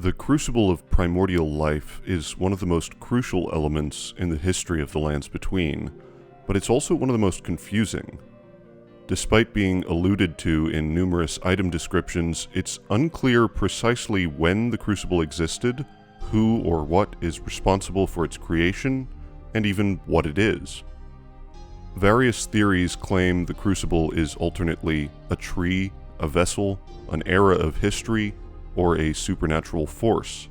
The Crucible of primordial life is one of the most crucial elements in the history of the Lands Between, but it's also one of the most confusing. Despite being alluded to in numerous item descriptions, it's unclear precisely when the Crucible existed, who or what is responsible for its creation, and even what it is. Various theories claim the Crucible is alternately a tree, a vessel, an era of history, or a supernatural force.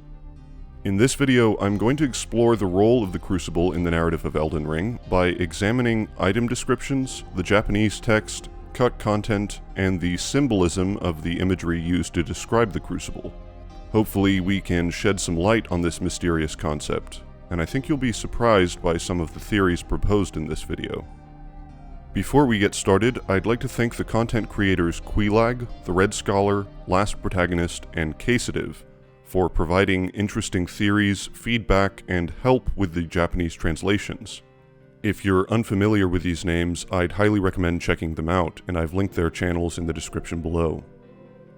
In this video, I'm going to explore the role of the Crucible in the narrative of Elden Ring by examining item descriptions, the Japanese text, cut content, and the symbolism of the imagery used to describe the Crucible. Hopefully we can shed some light on this mysterious concept, and I think you'll be surprised by some of the theories proposed in this video. Before we get started, I'd like to thank the content creators Quelaag, the Red Scholar, Last Protagonist, and Casitive for providing interesting theories, feedback, and help with the Japanese translations. If you're unfamiliar with these names, I'd highly recommend checking them out, and I've linked their channels in the description below.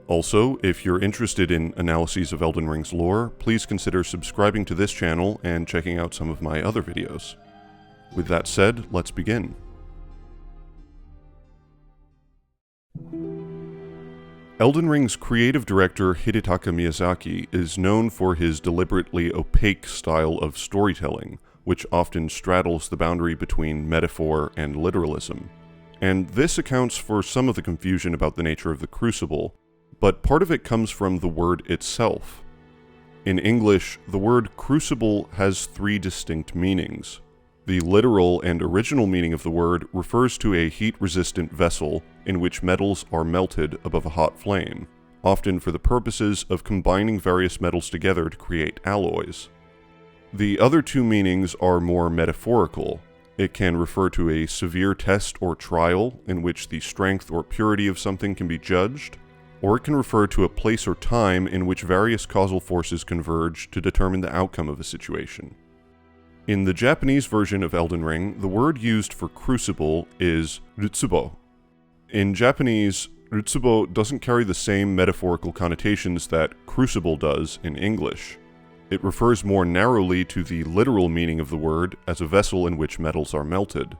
Also, if you're interested in analyses of Elden Ring's lore, please consider subscribing to this channel and checking out some of my other videos. With that said, let's begin. Elden Ring's creative director Hidetaka Miyazaki is known for his deliberately opaque style of storytelling, which often straddles the boundary between metaphor and literalism. And this accounts for some of the confusion about the nature of the Crucible, but part of it comes from the word itself. In English, the word crucible has three distinct meanings. The literal and original meaning of the word refers to a heat-resistant vessel in which metals are melted above a hot flame, often for the purposes of combining various metals together to create alloys. The other two meanings are more metaphorical. It can refer to a severe test or trial in which the strength or purity of something can be judged, or it can refer to a place or time in which various causal forces converge to determine the outcome of a situation. In the Japanese version of Elden Ring, the word used for crucible is rutsubo. In Japanese, rutsubo doesn't carry the same metaphorical connotations that crucible does in English. It refers more narrowly to the literal meaning of the word as a vessel in which metals are melted.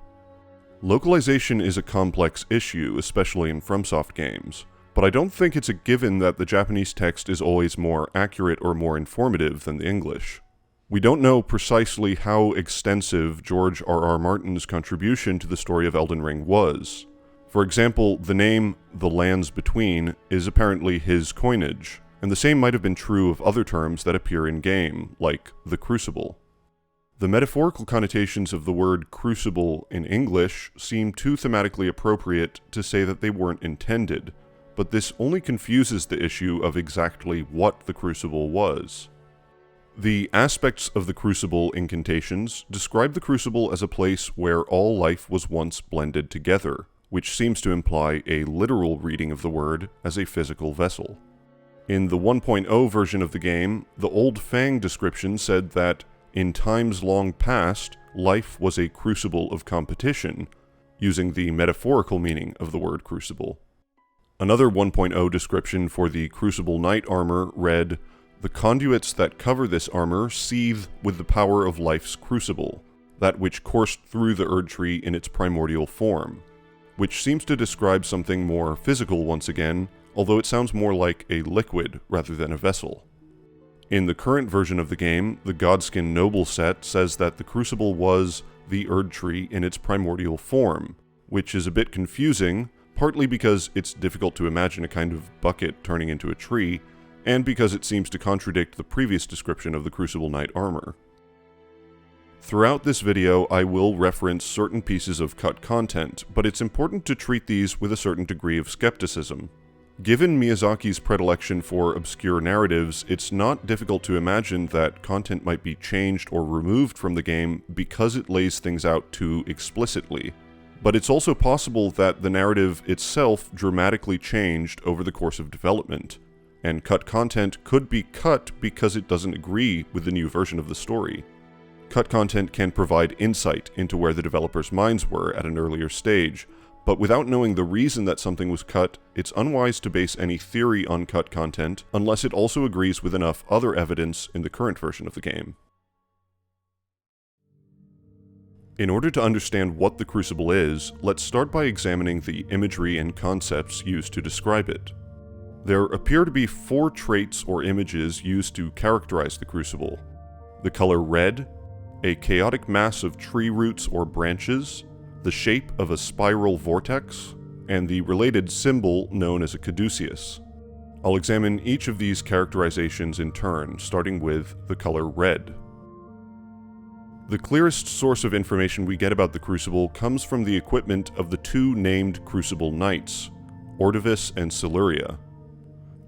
Localization is a complex issue, especially in FromSoft games, but I don't think it's a given that the Japanese text is always more accurate or more informative than the English. We don't know precisely how extensive George R.R. Martin's contribution to the story of Elden Ring was. For example, the name The Lands Between is apparently his coinage, and the same might have been true of other terms that appear in-game, like the Crucible. The metaphorical connotations of the word crucible in English seem too thematically appropriate to say that they weren't intended, but this only confuses the issue of exactly what the Crucible was. The aspects of the Crucible incantations describe the Crucible as a place where all life was once blended together, which seems to imply a literal reading of the word as a physical vessel. In the 1.0 version of the game, the Old Fang description said that, in times long past, life was a crucible of competition, using the metaphorical meaning of the word crucible. Another 1.0 description for the Crucible Knight armor read, "The conduits that cover this armor seethe with the power of life's crucible, that which coursed through the Erd Tree in its primordial form," which seems to describe something more physical once again, although it sounds more like a liquid rather than a vessel. In the current version of the game, the Godskin Noble set says that the Crucible was the Erd Tree in its primordial form, which is a bit confusing, partly because it's difficult to imagine a kind of bucket turning into a tree, and because it seems to contradict the previous description of the Crucible Knight armor. Throughout this video, I will reference certain pieces of cut content, but it's important to treat these with a certain degree of skepticism. Given Miyazaki's predilection for obscure narratives, it's not difficult to imagine that content might be changed or removed from the game because it lays things out too explicitly. But it's also possible that the narrative itself dramatically changed over the course of development, and cut content could be cut because it doesn't agree with the new version of the story. Cut content can provide insight into where the developers' minds were at an earlier stage, But without knowing the reason that something was cut, it's unwise to base any theory on cut content unless it also agrees with enough other evidence in the current version of the game. In order to understand what the Crucible is, let's start by examining the imagery and concepts used to describe it. There appear to be 4 traits or images used to characterize the Crucible. The color red, a chaotic mass of tree roots or branches, the shape of a spiral vortex, and the related symbol known as a caduceus. I'll examine each of these characterizations in turn, starting with the color red. The clearest source of information we get about the Crucible comes from the equipment of the 2 named Crucible Knights, Ordovis and Siluria.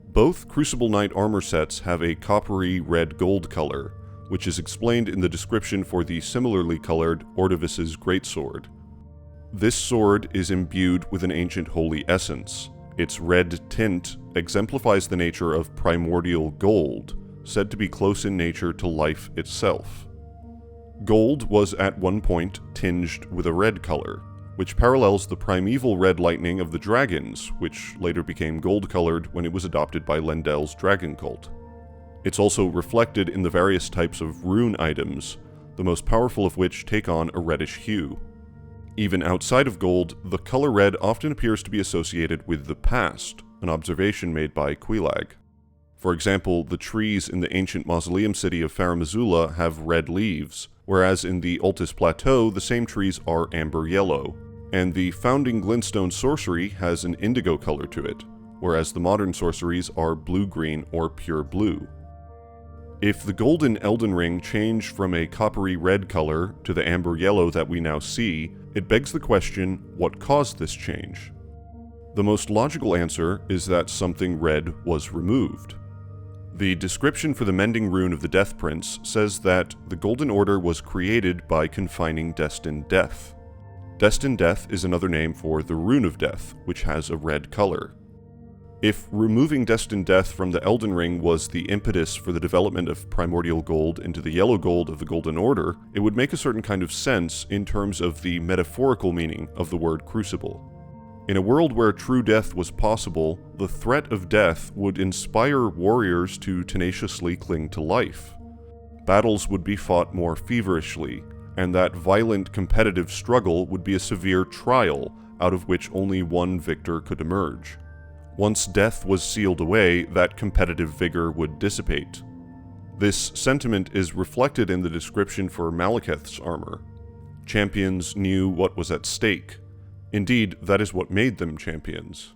Both Crucible Knight armor sets have a coppery red-gold color, which is explained in the description for the similarly colored Ordovis's greatsword. This sword is imbued with an ancient holy essence. Its red tint exemplifies the nature of primordial gold, said to be close in nature to life itself. Gold was at one point tinged with a red color, which parallels the primeval red lightning of the dragons, which later became gold-colored when it was adopted by Lendel's dragon cult. It's also reflected in the various types of rune items, the most powerful of which take on a reddish hue. Even outside of gold, the color red often appears to be associated with the past, an observation made by Quelaag. For example, the trees in the ancient mausoleum city of Faramazula have red leaves, whereas in the Altus Plateau the same trees are amber yellow, and the founding glintstone sorcery has an indigo color to it, whereas the modern sorceries are blue-green or pure blue. If the golden Elden Ring changed from a coppery red color to the amber yellow that we now see, it begs the question, what caused this change? The most logical answer is that something red was removed. The description for the mending rune of the Death Prince says that the Golden Order was created by confining Destined Death. Destined Death is another name for the Rune of Death, which has a red color. If removing Destined Death from the Elden Ring was the impetus for the development of primordial gold into the yellow gold of the Golden Order, it would make a certain kind of sense in terms of the metaphorical meaning of the word Crucible. In a world where true death was possible, the threat of death would inspire warriors to tenaciously cling to life. Battles would be fought more feverishly, and that violent competitive struggle would be a severe trial out of which only one victor could emerge. Once death was sealed away, that competitive vigor would dissipate. This sentiment is reflected in the description for Malekith's armor. Champions knew what was at stake. Indeed, that is what made them champions.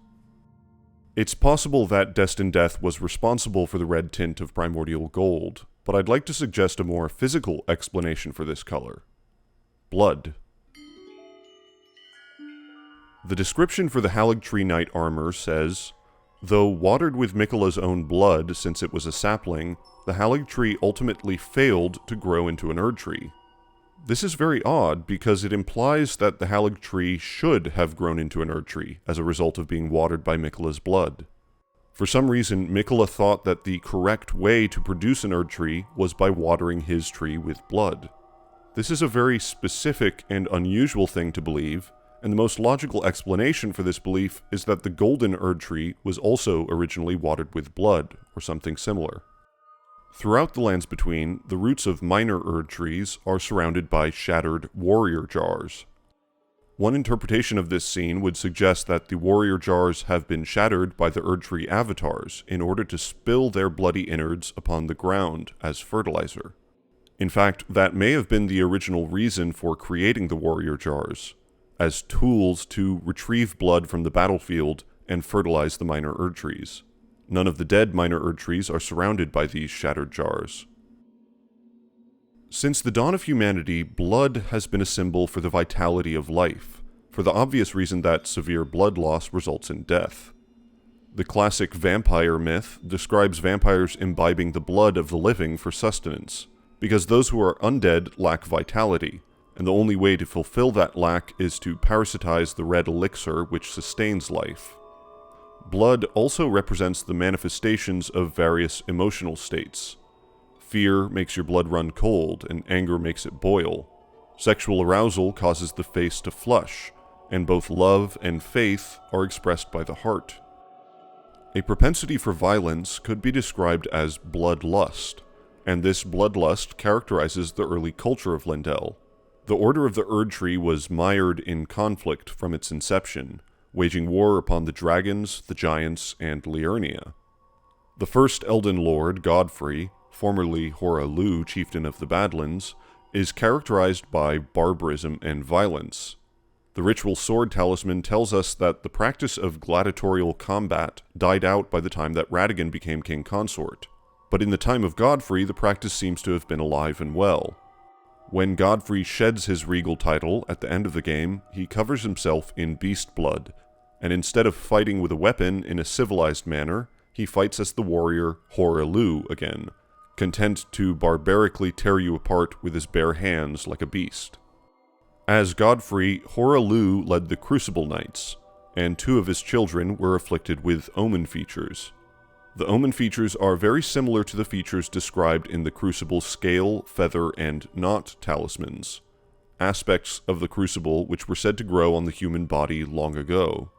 It's possible that Destined Death was responsible for the red tint of primordial gold, but I'd like to suggest a more physical explanation for this color. Blood. The description for the Haligtree Knight armor says, though watered with Miquella's own blood since it was a sapling, the Haligtree ultimately failed to grow into an Erdtree. This is very odd because it implies that the Haligtree should have grown into an Erdtree as a result of being watered by Miquella's blood. For some reason, Miquella thought that the correct way to produce an Erdtree was by watering his tree with blood. This is a very specific and unusual thing to believe, and the most logical explanation for this belief is that the golden Erdtree was also originally watered with blood, or something similar. Throughout the Lands Between, the roots of minor Erdtrees are surrounded by shattered warrior jars. One interpretation of this scene would suggest that the warrior jars have been shattered by the Erdtree avatars in order to spill their bloody innards upon the ground as fertilizer. In fact, that may have been the original reason for creating the warrior jars, as tools to retrieve blood from the battlefield and fertilize the minor Erdtrees. None of the dead minor Erdtrees are surrounded by these shattered jars. Since the dawn of humanity, blood has been a symbol for the vitality of life, for the obvious reason that severe blood loss results in death. The classic vampire myth describes vampires imbibing the blood of the living for sustenance, because those who are undead lack vitality, and the only way to fulfill that lack is to parasitize the red elixir which sustains life. Blood also represents the manifestations of various emotional states. Fear makes your blood run cold, and anger makes it boil. Sexual arousal causes the face to flush, and both love and faith are expressed by the heart. A propensity for violence could be described as bloodlust, and this bloodlust characterizes the early culture of Leyndell. The Order of the Erd Tree was mired in conflict from its inception, waging war upon the dragons, the giants, and Liurnia. The first Elden Lord, Godfrey, formerly Hoarah-Loux, chieftain of the Badlands, is characterized by barbarism and violence. The ritual sword talisman tells us that the practice of gladiatorial combat died out by the time that Radagon became king consort, but in the time of Godfrey the practice seems to have been alive and well. When Godfrey sheds his regal title at the end of the game, he covers himself in beast blood, and instead of fighting with a weapon in a civilized manner, he fights as the warrior Hoarah-Loux again, content to barbarically tear you apart with his bare hands like a beast. As Godfrey, Hoarah-Loux led the Crucible Knights, and 2 of his children were afflicted with omen features. The omen features are very similar to the features described in the Crucible scale, feather, and knot talismans, aspects of the Crucible which were said to grow on the human body long ago.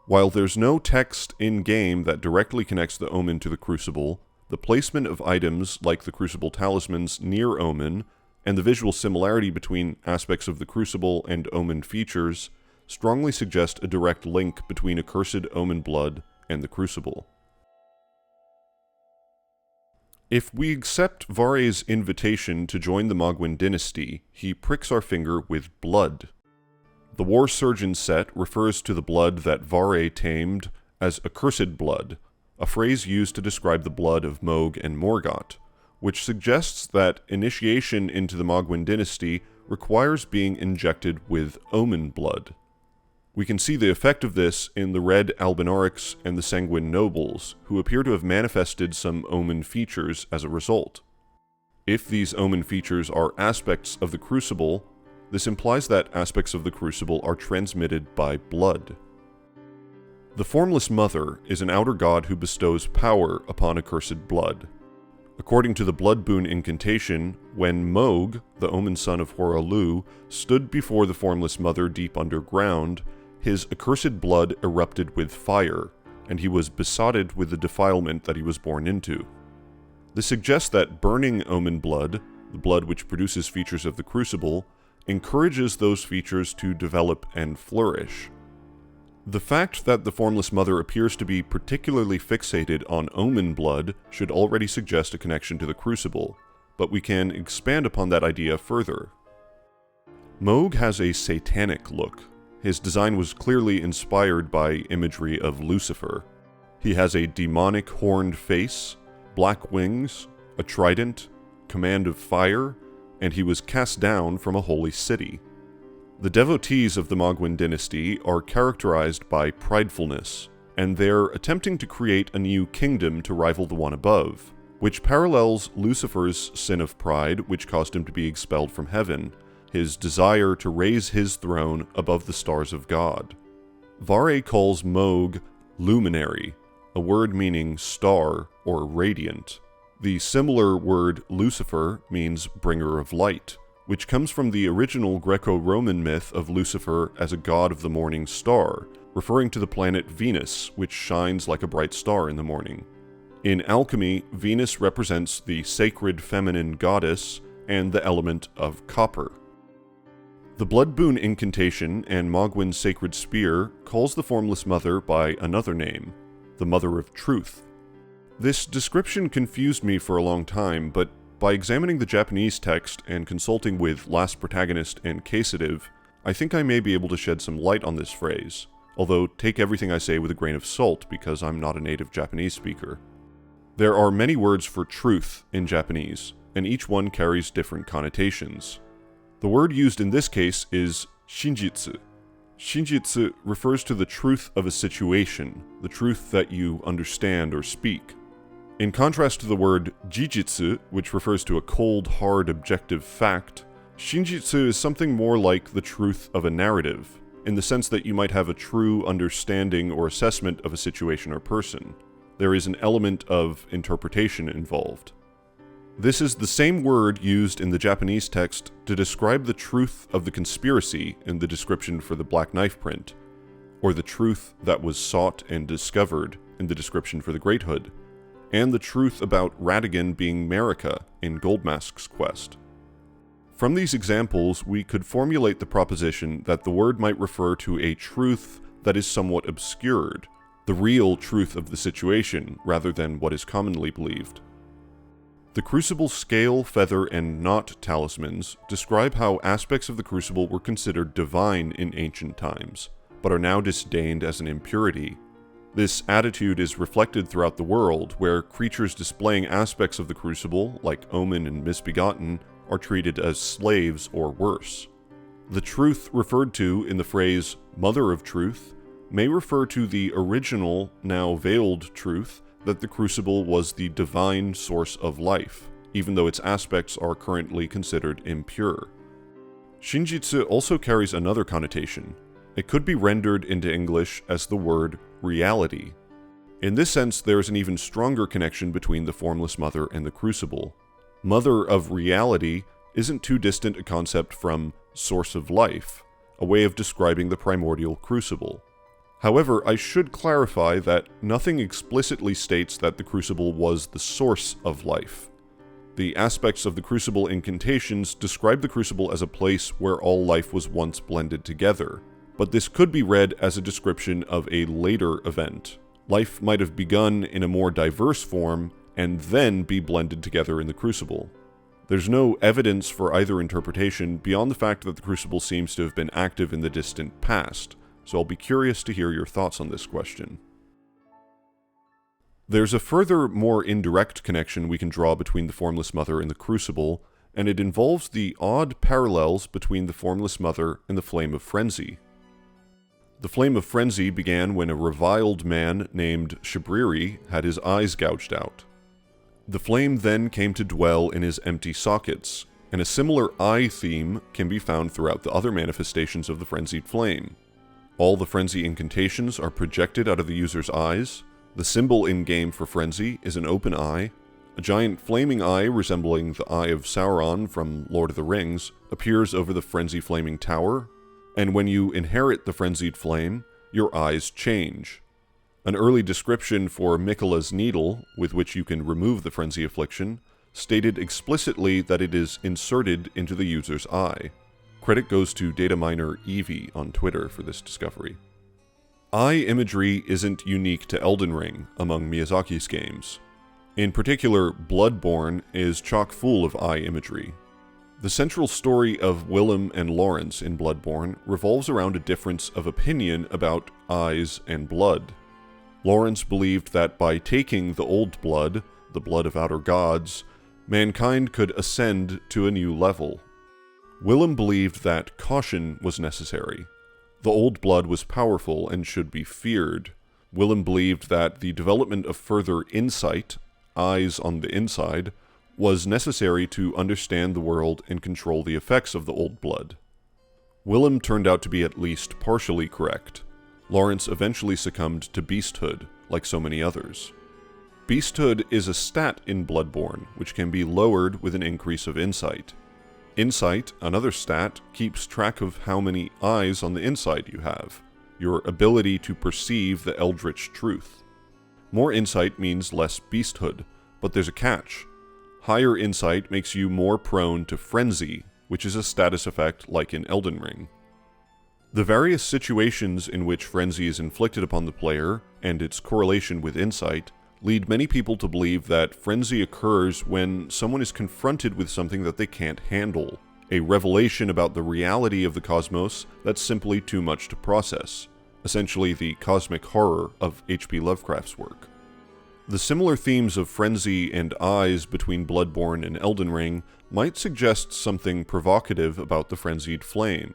While there's no text in-game that directly connects the omen to the Crucible, the placement of items like the Crucible talismans near omen, and the visual similarity between aspects of the Crucible and omen features strongly suggest a direct link between accursed omen blood and the Crucible. If we accept Varré's invitation to join the Mohgwyn dynasty, he pricks our finger with blood. The War Surgeon set refers to the blood that Varré tamed as accursed blood, a phrase used to describe the blood of Mohg and Morgott, which suggests that initiation into the Mohgwyn dynasty requires being injected with omen blood. We can see the effect of this in the Red Albinaurics and the Sanguine Nobles, who appear to have manifested some omen features as a result. If these omen features are aspects of the Crucible, this implies that aspects of the Crucible are transmitted by blood. The Formless Mother is an outer god who bestows power upon accursed blood. According to the Blood Boon incantation, when Mohg, the omen son of Hoarah-Loux, stood before the Formless Mother deep underground, his accursed blood erupted with fire, and he was besotted with the defilement that he was born into. This suggests that burning omen blood, the blood which produces features of the Crucible, encourages those features to develop and flourish. The fact that the Formless Mother appears to be particularly fixated on omen blood should already suggest a connection to the Crucible, but we can expand upon that idea further. Mohg has a satanic look. His design was clearly inspired by imagery of Lucifer. He has a demonic horned face, black wings, a trident, command of fire, and he was cast down from a holy city. The devotees of the Mohgwyn dynasty are characterized by pridefulness, and they're attempting to create a new kingdom to rival the one above, which parallels Lucifer's sin of pride, which caused him to be expelled from heaven, his desire to raise his throne above the stars of God. Varré calls Mohg luminary, a word meaning star or radiant. The similar word Lucifer means bringer of light, which comes from the original Greco-Roman myth of Lucifer as a god of the morning star, referring to the planet Venus, which shines like a bright star in the morning. In alchemy, Venus represents the sacred feminine goddess and the element of copper. The Blood Boon incantation and Mohgwyn's sacred spear calls the Formless Mother by another name, the Mother of Truth. This description confused me for a long time, but by examining the Japanese text and consulting with Last Protagonist and Casitive, I think I may be able to shed some light on this phrase, although take everything I say with a grain of salt because I'm not a native Japanese speaker. There are many words for truth in Japanese, and each one carries different connotations. The word used in this case is shinjitsu. Shinjitsu refers to the truth of a situation, the truth that you understand or speak. In contrast to the word jijitsu, which refers to a cold, hard, objective fact, shinjitsu is something more like the truth of a narrative, in the sense that you might have a true understanding or assessment of a situation or person. There is an element of interpretation involved. This is the same word used in the Japanese text to describe the truth of the conspiracy in the description for the Black Knife print, or the truth that was sought and discovered in the description for the Great Hood, and the truth about Radagon being Marika in Goldmask's quest. From these examples, we could formulate the proposition that the word might refer to a truth that is somewhat obscured, the real truth of the situation, rather than what is commonly believed. The Crucible scale, feather, and knot talismans describe how aspects of the Crucible were considered divine in ancient times, but are now disdained as an impurity. This attitude is reflected throughout the world, where creatures displaying aspects of the Crucible, like Omen and Misbegotten, are treated as slaves or worse. The truth referred to in the phrase Mother of Truth may refer to the original, now veiled truth that the Crucible was the divine source of life, even though its aspects are currently considered impure. Shinjitsu also carries another connotation. It could be rendered into English as the word reality. In this sense, there is an even stronger connection between the Formless Mother and the Crucible. Mother of reality isn't too distant a concept from source of life, a way of describing the primordial Crucible. However, I should clarify that nothing explicitly states that the Crucible was the source of life. The aspects of the Crucible incantations describe the Crucible as a place where all life was once blended together, but this could be read as a description of a later event. Life might have begun in a more diverse form and then be blended together in the Crucible. There's no evidence for either interpretation beyond the fact that the Crucible seems to have been active in the distant past, so I'll be curious to hear your thoughts on this question. There's a further, more indirect connection we can draw between the Formless Mother and the Crucible, and it involves the odd parallels between the Formless Mother and the Flame of Frenzy. The Flame of Frenzy began when a reviled man named Shabriri had his eyes gouged out. The flame then came to dwell in his empty sockets, and a similar eye theme can be found throughout the other manifestations of the Frenzied Flame. All the Frenzy incantations are projected out of the user's eyes. The symbol in-game for Frenzy is an open eye. A giant flaming eye resembling the Eye of Sauron from Lord of the Rings appears over the Frenzy Flaming Tower, and when you inherit the Frenzied Flame, your eyes change. An early description for Miquella's Needle, with which you can remove the Frenzy Affliction, stated explicitly that it is inserted into the user's eye. Credit goes to data miner Eevee on Twitter for this discovery. Eye imagery isn't unique to Elden Ring among Miyazaki's games. In particular, Bloodborne is chock full of eye imagery. The central story of Willem and Lawrence in Bloodborne revolves around a difference of opinion about eyes and blood. Lawrence believed that by taking the old blood, the blood of outer gods, mankind could ascend to a new level. Willem believed that caution was necessary. The old blood was powerful and should be feared. Willem believed that the development of further insight, eyes on the inside, was necessary to understand the world and control the effects of the old blood. Willem turned out to be at least partially correct. Lawrence eventually succumbed to beasthood, like so many others. Beasthood is a stat in Bloodborne, which can be lowered with an increase of insight. Insight, another stat, keeps track of how many eyes on the inside you have, your ability to perceive the eldritch truth. More insight means less beasthood, but there's a catch. Higher insight makes you more prone to frenzy, which is a status effect like in Elden Ring. The various situations in which frenzy is inflicted upon the player, and its correlation with insight, lead many people to believe that frenzy occurs when someone is confronted with something that they can't handle, a revelation about the reality of the cosmos that's simply too much to process, essentially the cosmic horror of H.P. Lovecraft's work. The similar themes of frenzy and eyes between Bloodborne and Elden Ring might suggest something provocative about the frenzied flame,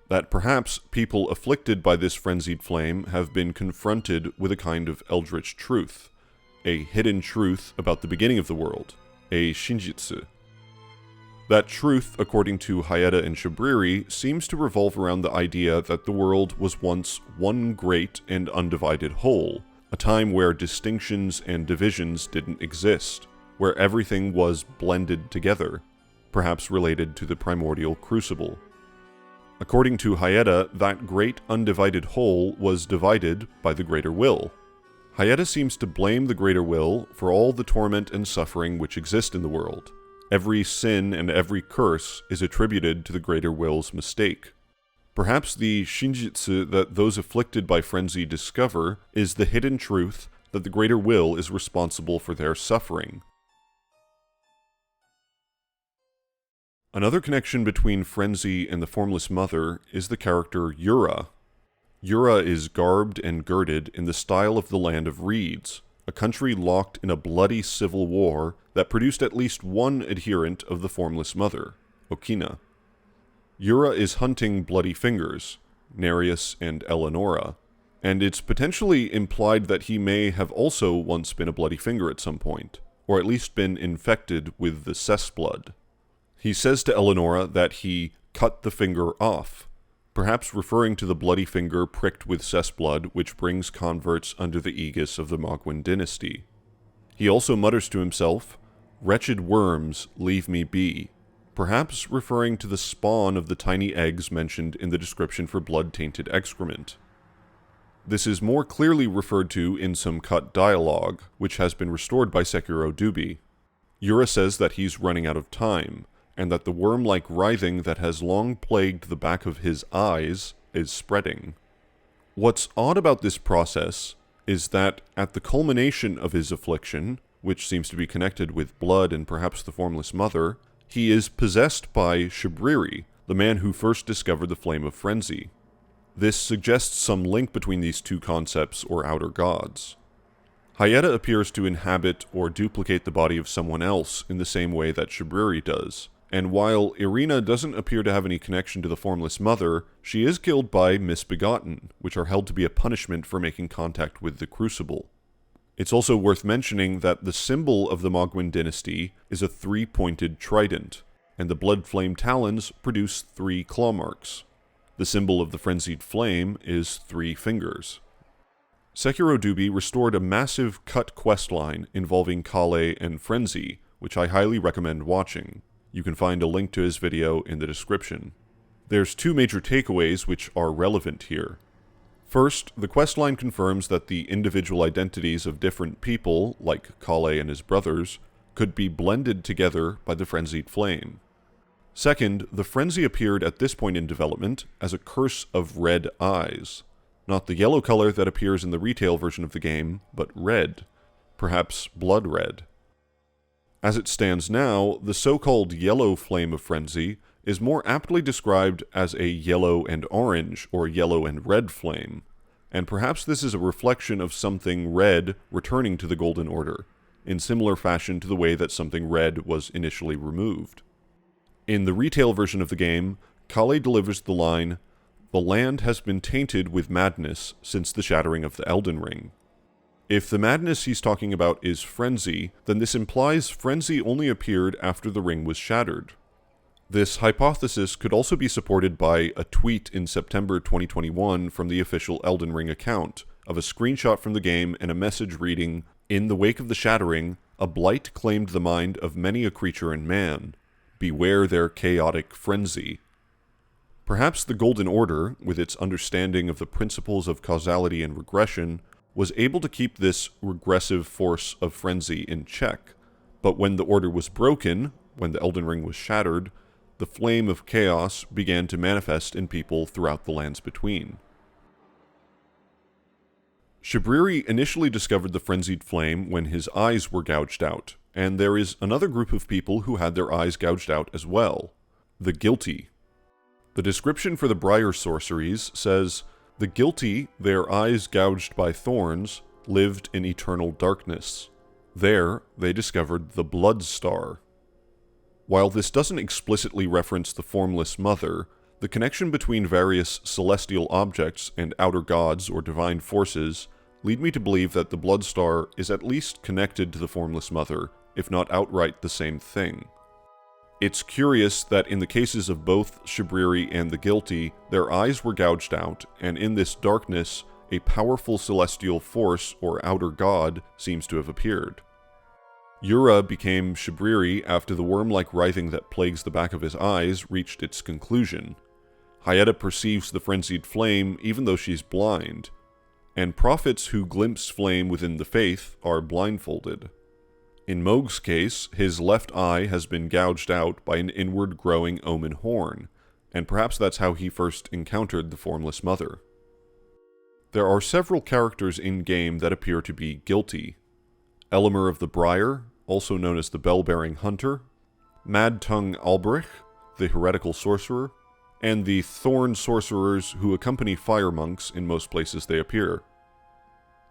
that perhaps people afflicted by this frenzied flame have been confronted with a kind of eldritch truth, a hidden truth about the beginning of the world, a shinjitsu. That truth, according to Hayata and Shabriri, seems to revolve around the idea that the world was once one great and undivided whole, a time where distinctions and divisions didn't exist, where everything was blended together, perhaps related to the primordial Crucible. According to Hayeda, that great undivided whole was divided by the Greater Will. Hayeda seems to blame the Greater Will for all the torment and suffering which exist in the world. Every sin and every curse is attributed to the Greater Will's mistake. Perhaps the shinjitsu that those afflicted by frenzy discover is the hidden truth that the Greater Will is responsible for their suffering. Another connection between frenzy and the Formless Mother is the character Yura. Yura is garbed and girded in the style of the Land of Reeds, a country locked in a bloody civil war that produced at least one adherent of the Formless Mother, Okina. Yura is hunting bloody fingers, Nereus and Eleonora, and it's potentially implied that he may have also once been a bloody finger at some point, or at least been infected with the cess blood. He says to Eleonora that he cut the finger off, perhaps referring to the bloody finger pricked with cess blood which brings converts under the aegis of the Mogwin dynasty. He also mutters to himself, "Wretched worms, leave me be," perhaps referring to the spawn of the tiny eggs mentioned in the description for blood-tainted excrement. This is more clearly referred to in some cut dialogue, which has been restored by Sekiro Dubi. Yura says that he's running out of time, and that the worm-like writhing that has long plagued the back of his eyes is spreading. What's odd about this process is that at the culmination of his affliction, which seems to be connected with blood and perhaps the Formless Mother, he is possessed by Shabriri, the man who first discovered the Flame of Frenzy. This suggests some link between these two concepts or outer gods. Hayeda appears to inhabit or duplicate the body of someone else in the same way that Shabriri does, and while Irina doesn't appear to have any connection to the Formless Mother, she is killed by Misbegotten, which are held to be a punishment for making contact with the Crucible. It's also worth mentioning that the symbol of the Mogwin dynasty is a 3-pointed trident, and the blood flame talons produce 3 claw marks. The symbol of the frenzied flame is 3 fingers. Sekiro Dubi restored a massive cut questline involving Kale and Frenzy, which I highly recommend watching. You can find a link to his video in the description. There's 2 major takeaways which are relevant here. First, the questline confirms that the individual identities of different people, like Kale and his brothers, could be blended together by the frenzied flame. Second, the frenzy appeared at this point in development as a curse of red eyes. Not the yellow color that appears in the retail version of the game, but red. Perhaps blood red. As it stands now, the so-called yellow flame of frenzy is more aptly described as a yellow and orange or yellow and red flame, and perhaps this is a reflection of something red returning to the Golden Order, in similar fashion to the way that something red was initially removed. In the retail version of the game, Kale delivers the line, "The land has been tainted with madness since the shattering of the Elden Ring." If the madness he's talking about is frenzy, then this implies frenzy only appeared after the ring was shattered. This hypothesis could also be supported by a tweet in September 2021 from the official Elden Ring account, of a screenshot from the game and a message reading, "In the wake of the shattering, a blight claimed the mind of many a creature and man. Beware their chaotic frenzy." Perhaps the Golden Order, with its understanding of the principles of causality and regression, was able to keep this regressive force of frenzy in check, but when the order was broken, when the Elden Ring was shattered, the flame of chaos began to manifest in people throughout the lands between. Shabriri initially discovered the frenzied flame when his eyes were gouged out, and there is another group of people who had their eyes gouged out as well, the guilty. The description for the Briar sorceries says, "The guilty, their eyes gouged by thorns, lived in eternal darkness. There, they discovered the Blood Star." While this doesn't explicitly reference the Formless Mother, the connection between various celestial objects and outer gods or divine forces lead me to believe that the Blood Star is at least connected to the Formless Mother, if not outright the same thing. It's curious that in the cases of both Shabriri and the guilty, their eyes were gouged out, and in this darkness, a powerful celestial force or outer god seems to have appeared. Yura became Shibriri after the worm-like writhing that plagues the back of his eyes reached its conclusion. Hyetta perceives the frenzied flame even though she's blind, and prophets who glimpse flame within the faith are blindfolded. In Mohg's case, his left eye has been gouged out by an inward-growing omen horn, and perhaps that's how he first encountered the Formless Mother. There are several characters in-game that appear to be guilty. Elemer of the Briar, also known as the Bell-Bearing Hunter, Mad-Tongue Albrich, the heretical sorcerer, and the thorn sorcerers who accompany fire monks in most places they appear.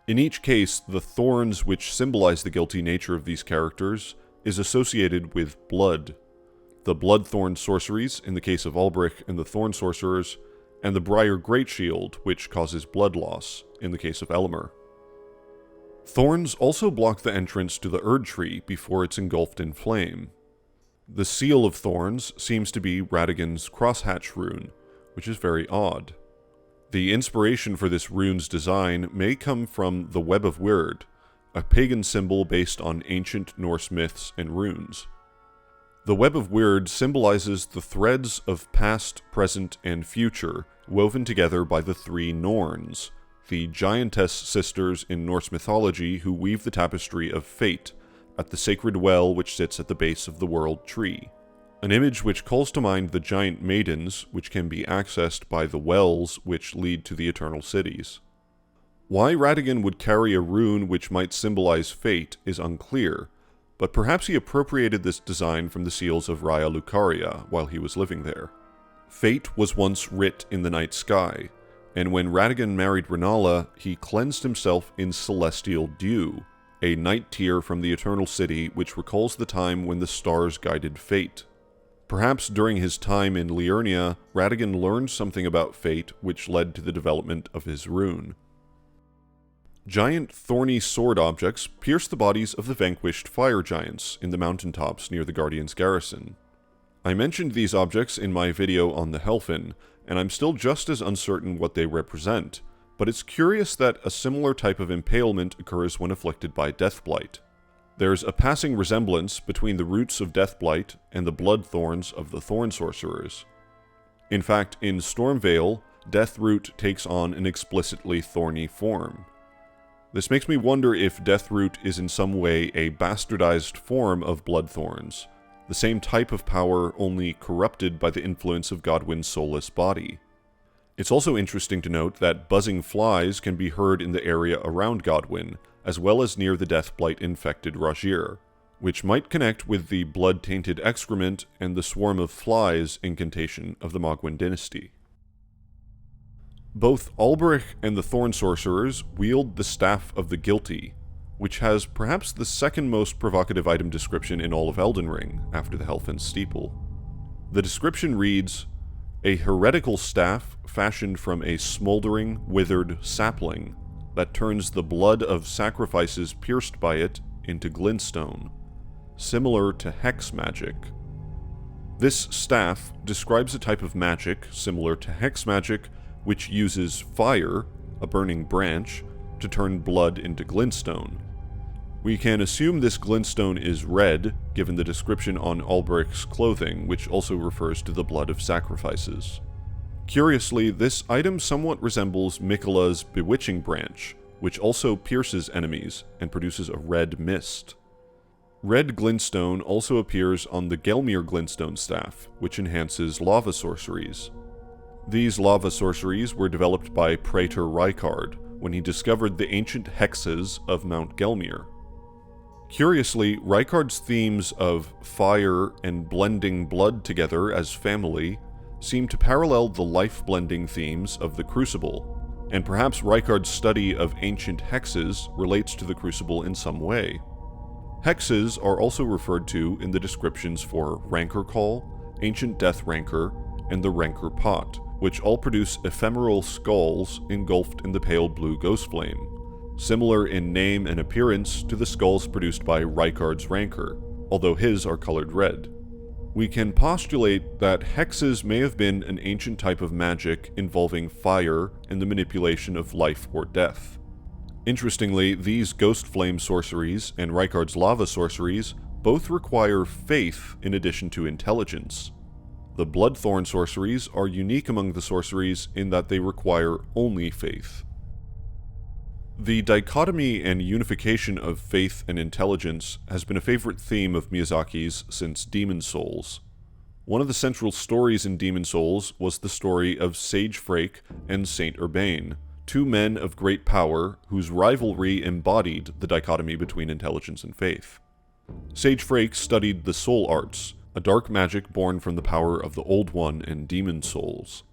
In each case, the thorns which symbolize the guilty nature of these characters is associated with blood. The blood-thorn sorceries, in the case of Albrich and the thorn sorcerers, and the Briar Great Shield, which causes blood loss, in the case of Elemer. Thorns also block the entrance to the Erd Tree before it's engulfed in flame. The seal of thorns seems to be Radagon's crosshatch rune, which is very odd. The inspiration for this rune's design may come from the Web of Wyrd, a pagan symbol based on ancient Norse myths and runes. The Web of Wyrd symbolizes the threads of past, present, and future woven together by the three Norns, the giantess sisters in Norse mythology who weave the tapestry of fate at the sacred well which sits at the base of the World Tree. An image which calls to mind the giant maidens, which can be accessed by the wells which lead to the eternal cities. Why Radagon would carry a rune which might symbolize fate is unclear, but perhaps he appropriated this design from the seals of Raya Lucaria while he was living there. Fate was once writ in the night sky, and when Radagon married Rennala, he cleansed himself in celestial dew, a night tear from the eternal city which recalls the time when the stars guided fate. Perhaps during his time in Liurnia, Radagon learned something about fate which led to the development of his rune. Giant thorny sword objects pierce the bodies of the vanquished fire giants in the mountaintops near the Guardian's garrison. I mentioned these objects in my video on the Helfin, and I'm still just as uncertain what they represent, but it's curious that a similar type of impalement occurs when afflicted by Deathblight. There's a passing resemblance between the roots of Deathblight and the blood thorns of the thorn sorcerers. In fact, in Stormveil, Deathroot takes on an explicitly thorny form. This makes me wonder if Deathroot is in some way a bastardized form of Bloodthorns, the same type of power only corrupted by the influence of Godwyn's soulless body. It's also interesting to note that buzzing flies can be heard in the area around Godwyn, as well as near the Deathblight-infected Rajir, which might connect with the blood-tainted excrement and the swarm of flies incantation of the Mohgwyn dynasty. Both Albrich and the Thorn Sorcerers wield the Staff of the Guilty, which has perhaps the second most provocative item description in all of Elden Ring, after the Helfin Steeple. The description reads, "A heretical staff fashioned from a smoldering, withered sapling that turns the blood of sacrifices pierced by it into glintstone, similar to hex magic." This staff describes a type of magic similar to hex magic, which uses fire, a burning branch, to turn blood into glintstone. We can assume this glintstone is red, given the description on Albrich's clothing, which also refers to the blood of sacrifices. Curiously, this item somewhat resembles Miquella's Bewitching Branch, which also pierces enemies and produces a red mist. Red glintstone also appears on the Gelmir glintstone staff, which enhances lava sorceries. These lava sorceries were developed by Praetor Rykard when he discovered the ancient hexes of Mount Gelmir. Curiously, Rykard's themes of fire and blending blood together as family seem to parallel the life-blending themes of the Crucible, and perhaps Rykard's study of ancient hexes relates to the Crucible in some way. Hexes are also referred to in the descriptions for Rancor Call, Ancient Death Rancor, and the Rancor Pot, which all produce ephemeral skulls engulfed in the pale blue ghost flame, similar in name and appearance to the skulls produced by Rykard's Rancor, although his are colored red. We can postulate that hexes may have been an ancient type of magic involving fire and the manipulation of life or death. Interestingly, these Ghost Flame sorceries and Rykard's Lava sorceries both require faith in addition to intelligence. The Bloodthorn sorceries are unique among the sorceries in that they require only faith. The dichotomy and unification of faith and intelligence has been a favorite theme of Miyazaki's since Demon Souls. One of the central stories in Demon Souls was the story of Sage Frake and Saint Urbane, two men of great power whose rivalry embodied the dichotomy between intelligence and faith. Sage Frake studied the Soul Arts, a dark magic born from the power of the Old One and demon souls.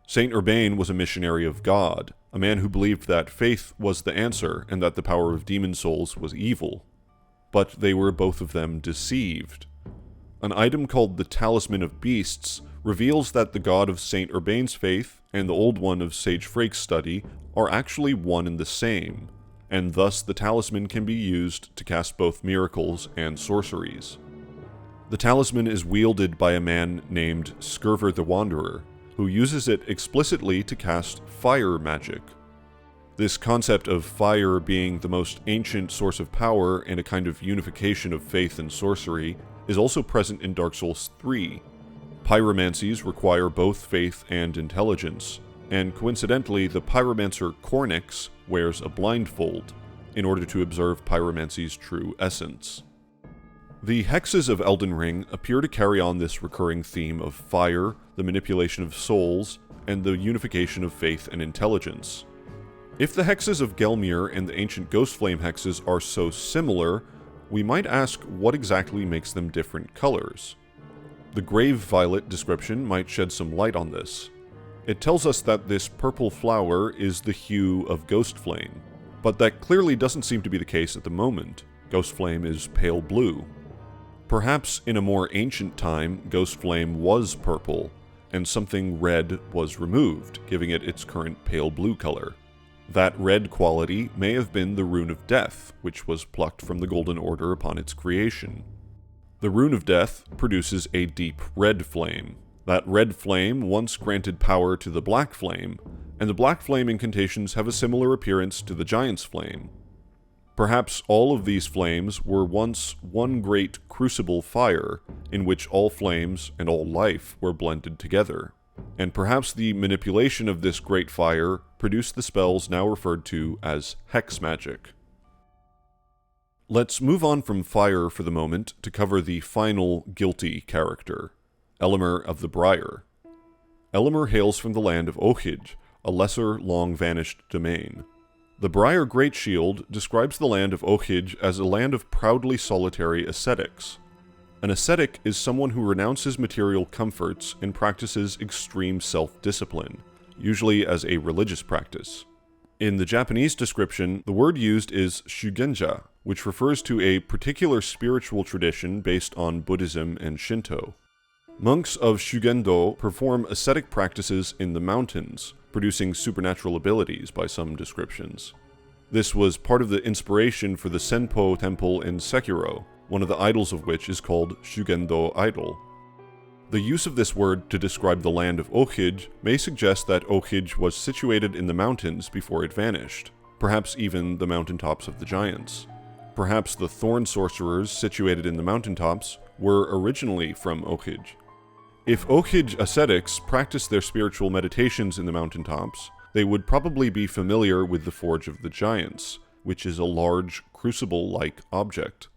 Saint Urbane was a missionary of God, a man who believed that faith was the answer and that the power of demon souls was evil. But they were both of them deceived. An item called the Talisman of Beasts reveals that the god of Saint Urbane's faith and the Old One of Sage Frake's study are actually one and the same, and thus the talisman can be used to cast both miracles and sorceries. The talisman is wielded by a man named Skirver the Wanderer, who uses it explicitly to cast fire magic. This concept of fire being the most ancient source of power and a kind of unification of faith and sorcery is also present in Dark Souls 3. Pyromancies require both faith and intelligence, and coincidentally the pyromancer Cornyx wears a blindfold in order to observe pyromancy's true essence. The Hexes of Elden Ring appear to carry on this recurring theme of fire, the manipulation of souls, and the unification of faith and intelligence. If the Hexes of Gelmir and the ancient Ghostflame Hexes are so similar, we might ask what exactly makes them different colors. The Grave Violet description might shed some light on this. It tells us that this purple flower is the hue of Ghostflame, but that clearly doesn't seem to be the case at the moment. Ghostflame is pale blue. Perhaps in a more ancient time, Ghostflame was purple, and something red was removed, giving it its current pale blue color. That red quality may have been the Rune of Death, which was plucked from the Golden Order upon its creation. The Rune of Death produces a deep red flame. That red flame once granted power to the Black Flame, and the Black Flame incantations have a similar appearance to the Giant's Flame. Perhaps all of these flames were once one great crucible fire, in which all flames and all life were blended together. And perhaps the manipulation of this great fire produced the spells now referred to as hex magic. Let's move on from fire for the moment to cover the final guilty character, Elemer of the Briar. Elemer hails from the land of Eochaid, a lesser, long-vanished domain. The Briar Great Shield describes the land of Eochaid as a land of proudly solitary ascetics. An ascetic is someone who renounces material comforts and practices extreme self-discipline, usually as a religious practice. In the Japanese description, the word used is shugenja, which refers to a particular spiritual tradition based on Buddhism and Shinto. Monks of Shugendo perform ascetic practices in the mountains, producing supernatural abilities by some descriptions. This was part of the inspiration for the Senpo temple in Sekiro, one of the idols of which is called Shugendo Idol. The use of this word to describe the land of Eochaid may suggest that Eochaid was situated in the mountains before it vanished, perhaps even the mountaintops of the giants. Perhaps the thorn sorcerers situated in the mountaintops were originally from Eochaid. If Eochaid ascetics practiced their spiritual meditations in the mountaintops, they would probably be familiar with the Forge of the Giants, which is a large, crucible-like object.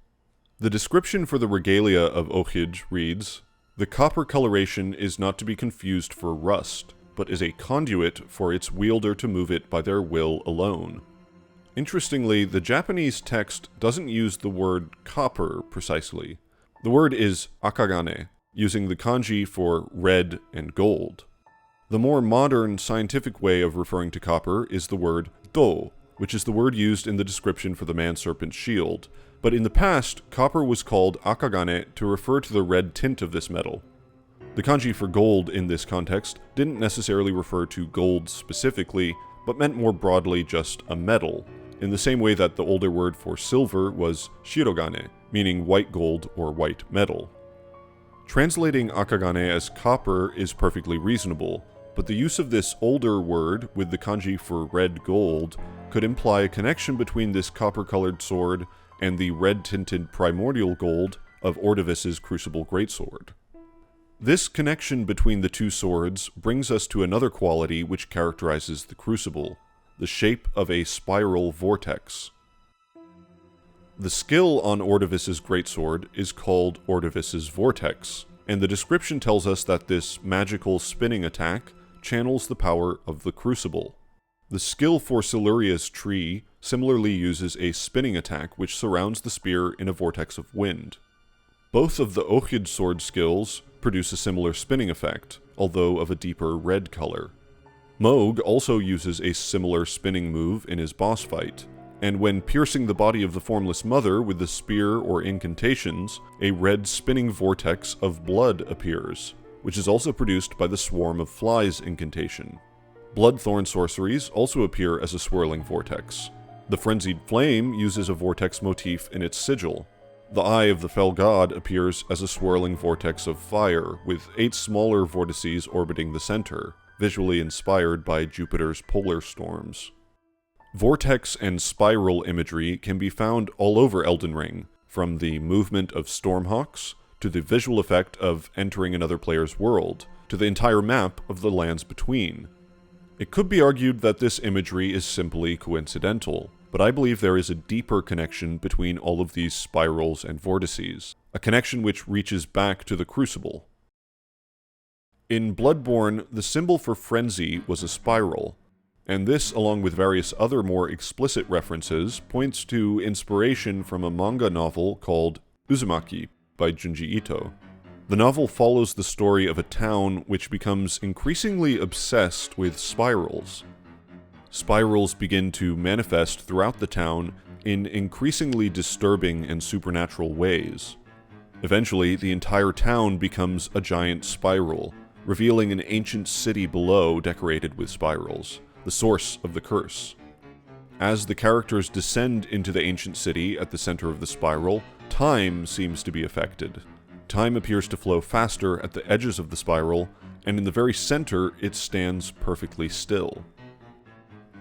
The description for the regalia of Eochaid reads, "The copper coloration is not to be confused for rust, but is a conduit for its wielder to move it by their will alone." Interestingly, the Japanese text doesn't use the word copper precisely. The word is akagane, using the kanji for red and gold. The more modern scientific way of referring to copper is the word do, which is the word used in the description for the man-serpent shield, but in the past, copper was called akagane to refer to the red tint of this metal. The kanji for gold in this context didn't necessarily refer to gold specifically, but meant more broadly just a metal, in the same way that the older word for silver was shirogane, meaning white gold or white metal. Translating akagane as copper is perfectly reasonable, but the use of this older word with the kanji for red gold could imply a connection between this copper-colored sword and the red-tinted primordial gold of Ordovis's Crucible Greatsword. This connection between the two swords brings us to another quality which characterizes the Crucible, the shape of a spiral vortex. The skill on Ordovis's Greatsword is called Ordovis's Vortex, and the description tells us that this magical spinning attack channels the power of the Crucible. The skill for Siluria's tree similarly uses a spinning attack which surrounds the spear in a vortex of wind. Both of the Eochaid sword skills produce a similar spinning effect, although of a deeper red color. Mohg also uses a similar spinning move in his boss fight, and when piercing the body of the Formless Mother with the spear or incantations, a red spinning vortex of blood appears, which is also produced by the Swarm of Flies incantation. Bloodthorn sorceries also appear as a swirling vortex. The Frenzied Flame uses a vortex motif in its sigil. The Eye of the Fell God appears as a swirling vortex of fire, with 8 smaller vortices orbiting the center, visually inspired by Jupiter's polar storms. Vortex and spiral imagery can be found all over Elden Ring, from the movement of Stormhawks, to the visual effect of entering another player's world, to the entire map of the lands between. It could be argued that this imagery is simply coincidental, but I believe there is a deeper connection between all of these spirals and vortices, a connection which reaches back to the Crucible. In Bloodborne, the symbol for frenzy was a spiral, and this, along with various other more explicit references, points to inspiration from a manga novel called Uzumaki by Junji Ito. The novel follows the story of a town which becomes increasingly obsessed with spirals. Spirals begin to manifest throughout the town in increasingly disturbing and supernatural ways. Eventually, the entire town becomes a giant spiral, revealing an ancient city below decorated with spirals, the source of the curse. As the characters descend into the ancient city at the center of the spiral, time seems to be affected. Time appears to flow faster at the edges of the spiral, and in the very center it stands perfectly still.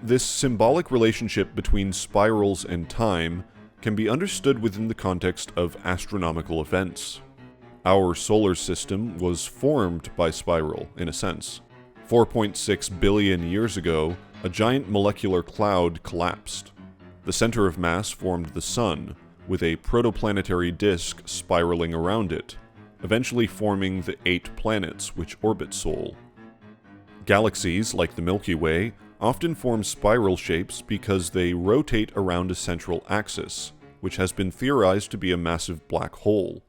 This symbolic relationship between spirals and time can be understood within the context of astronomical events. Our solar system was formed by spiral, in a sense. 4.6 billion years ago, a giant molecular cloud collapsed. The center of mass formed the Sun, with a protoplanetary disk spiraling around it, eventually forming the 8 planets which orbit Sol. Galaxies, like the Milky Way, often form spiral shapes because they rotate around a central axis, which has been theorized to be a massive black hole.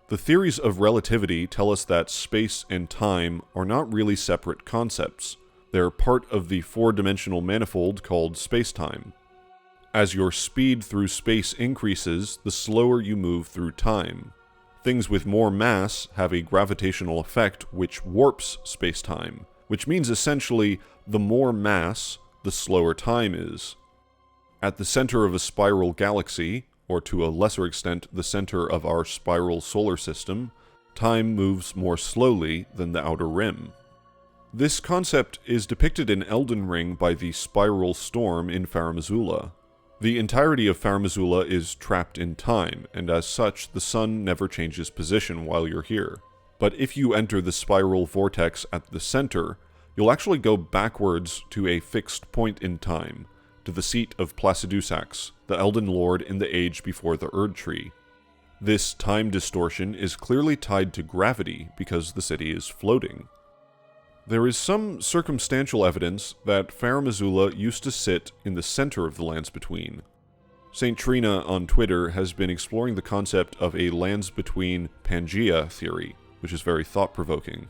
The theories of relativity tell us that space and time are not really separate concepts. They're part of the 4-dimensional manifold called spacetime. As your speed through space increases, the slower you move through time. Things with more mass have a gravitational effect which warps spacetime, which means essentially the more mass, the slower time is. At the center of a spiral galaxy, or to a lesser extent the center of our spiral solar system, time moves more slowly than the outer rim. This concept is depicted in Elden Ring by the spiral storm in Farum Azula. The entirety of Farum Azula is trapped in time, and as such, the sun never changes position while you're here. But if you enter the spiral vortex at the center, you'll actually go backwards to a fixed point in time, to the seat of Placidusax, the Elden Lord in the age before the Erd Tree. This time distortion is clearly tied to gravity because the city is floating. There is some circumstantial evidence that Farum Azula used to sit in the center of the Lands Between. St. Trina on Twitter has been exploring the concept of a Lands Between Pangea theory, which is very thought-provoking.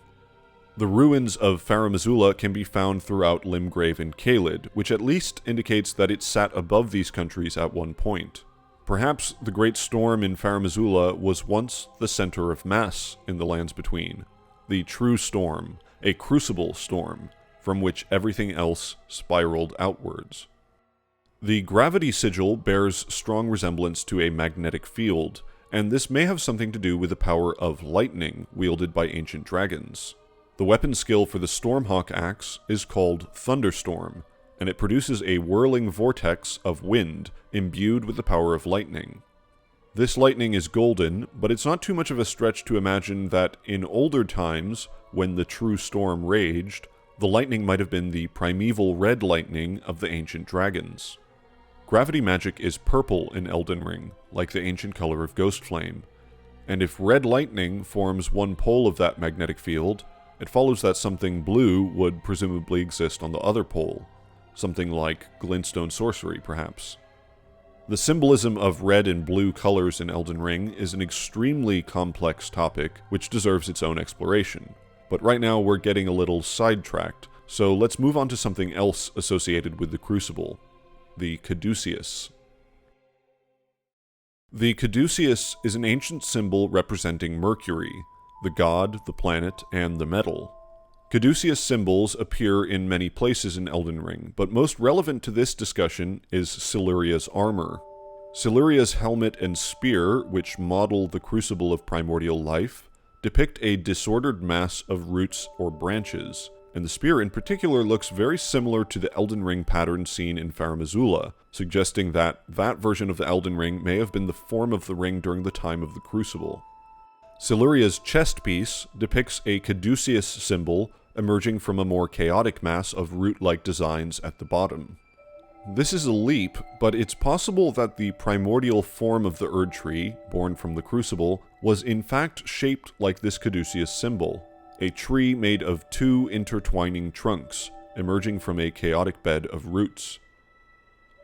The ruins of Farum Azula can be found throughout Limgrave and Caelid, which at least indicates that it sat above these countries at one point. Perhaps the Great Storm in Farum Azula was once the center of mass in the Lands Between, the true storm, a crucible storm, from which everything else spiraled outwards. The gravity sigil bears strong resemblance to a magnetic field, and this may have something to do with the power of lightning wielded by ancient dragons. The weapon skill for the Stormhawk axe is called Thunderstorm, and it produces a whirling vortex of wind imbued with the power of lightning. This lightning is golden, but it's not too much of a stretch to imagine that in older times, when the true storm raged, the lightning might have been the primeval red lightning of the ancient dragons. Gravity magic is purple in Elden Ring, like the ancient color of Ghost Flame, and if red lightning forms one pole of that magnetic field, it follows that something blue would presumably exist on the other pole, something like glintstone sorcery, perhaps. The symbolism of red and blue colors in Elden Ring is an extremely complex topic which deserves its own exploration, but right now we're getting a little sidetracked, so let's move on to something else associated with the Crucible, the caduceus. The caduceus is an ancient symbol representing Mercury, the god, the planet, and the metal. Caduceus symbols appear in many places in Elden Ring, but most relevant to this discussion is Siluria's armor. Siluria's helmet and spear, which model the crucible of primordial life, depict a disordered mass of roots or branches, and the spear in particular looks very similar to the Elden Ring pattern seen in Farum Azula, suggesting that that version of the Elden Ring may have been the form of the ring during the time of the Crucible. Siluria's chest piece depicts a caduceus symbol emerging from a more chaotic mass of root-like designs at the bottom. This is a leap, but it's possible that the primordial form of the Erd tree, born from the Crucible, was in fact shaped like this caduceus symbol, a tree made of two intertwining trunks, emerging from a chaotic bed of roots.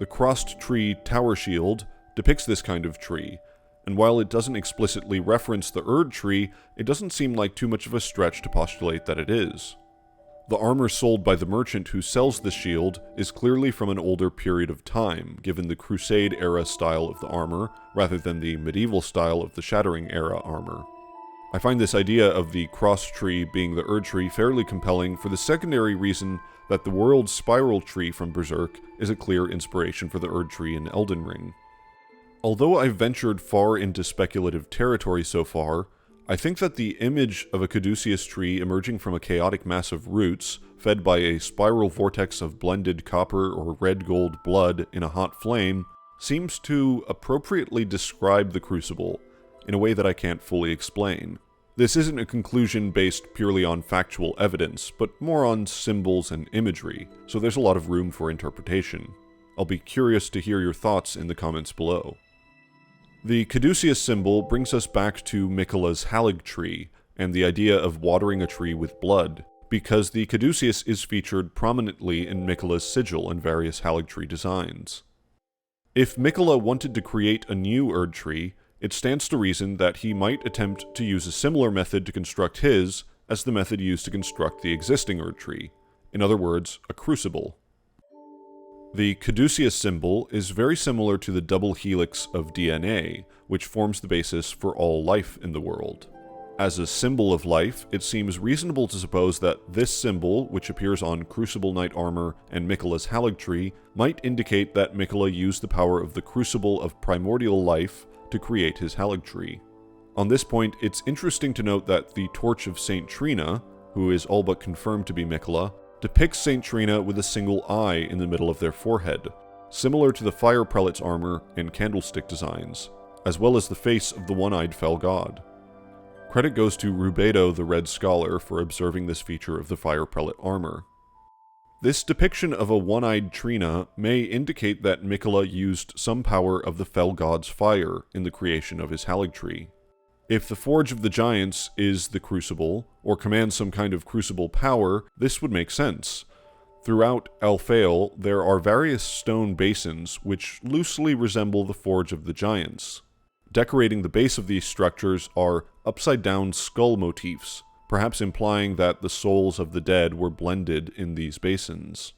The crossed tree tower shield depicts this kind of tree, and while it doesn't explicitly reference the Erd tree, it doesn't seem like too much of a stretch to postulate that it is. The armor sold by the merchant who sells the shield is clearly from an older period of time, given the Crusade-era style of the armor, rather than the medieval style of the Shattering-era armor. I find this idea of the cross tree being the Erd tree fairly compelling for the secondary reason that the world's spiral tree from Berserk is a clear inspiration for the Erd tree in Elden Ring. Although I've ventured far into speculative territory so far, I think that the image of a caduceus tree emerging from a chaotic mass of roots, fed by a spiral vortex of blended copper or red-gold blood in a hot flame, seems to appropriately describe the Crucible, in a way that I can't fully explain. This isn't a conclusion based purely on factual evidence, but more on symbols and imagery, so there's a lot of room for interpretation. I'll be curious to hear your thoughts in the comments below. The caduceus symbol brings us back to Miquella's Halig tree, and the idea of watering a tree with blood, because the caduceus is featured prominently in Miquella's sigil and various Halig tree designs. If Miquella wanted to create a new Erd tree, it stands to reason that he might attempt to use a similar method to construct his as the method used to construct the existing Erd tree, in other words, a crucible. The caduceus symbol is very similar to the double helix of DNA, which forms the basis for all life in the world. As a symbol of life, it seems reasonable to suppose that this symbol, which appears on Crucible Knight armor and Miquella's Halig tree, might indicate that Miquella used the power of the Crucible of primordial life to create his Halig tree. On this point, it's interesting to note that the Torch of Saint Trina, who is all but confirmed to be Miquella, depicts Saint Trina with a single eye in the middle of their forehead, similar to the Fire Prelate's armor and candlestick designs, as well as the face of the one-eyed fell god. Credit goes to Rubedo the Red Scholar for observing this feature of the Fire Prelate armor. This depiction of a one-eyed Trina may indicate that Miquella used some power of the fell god's fire in the creation of his Halig tree. If the Forge of the Giants is the Crucible, or commands some kind of crucible power, this would make sense. Throughout Alphael, there are various stone basins which loosely resemble the Forge of the Giants. Decorating the base of these structures are upside-down skull motifs, perhaps implying that the souls of the dead were blended in these basins.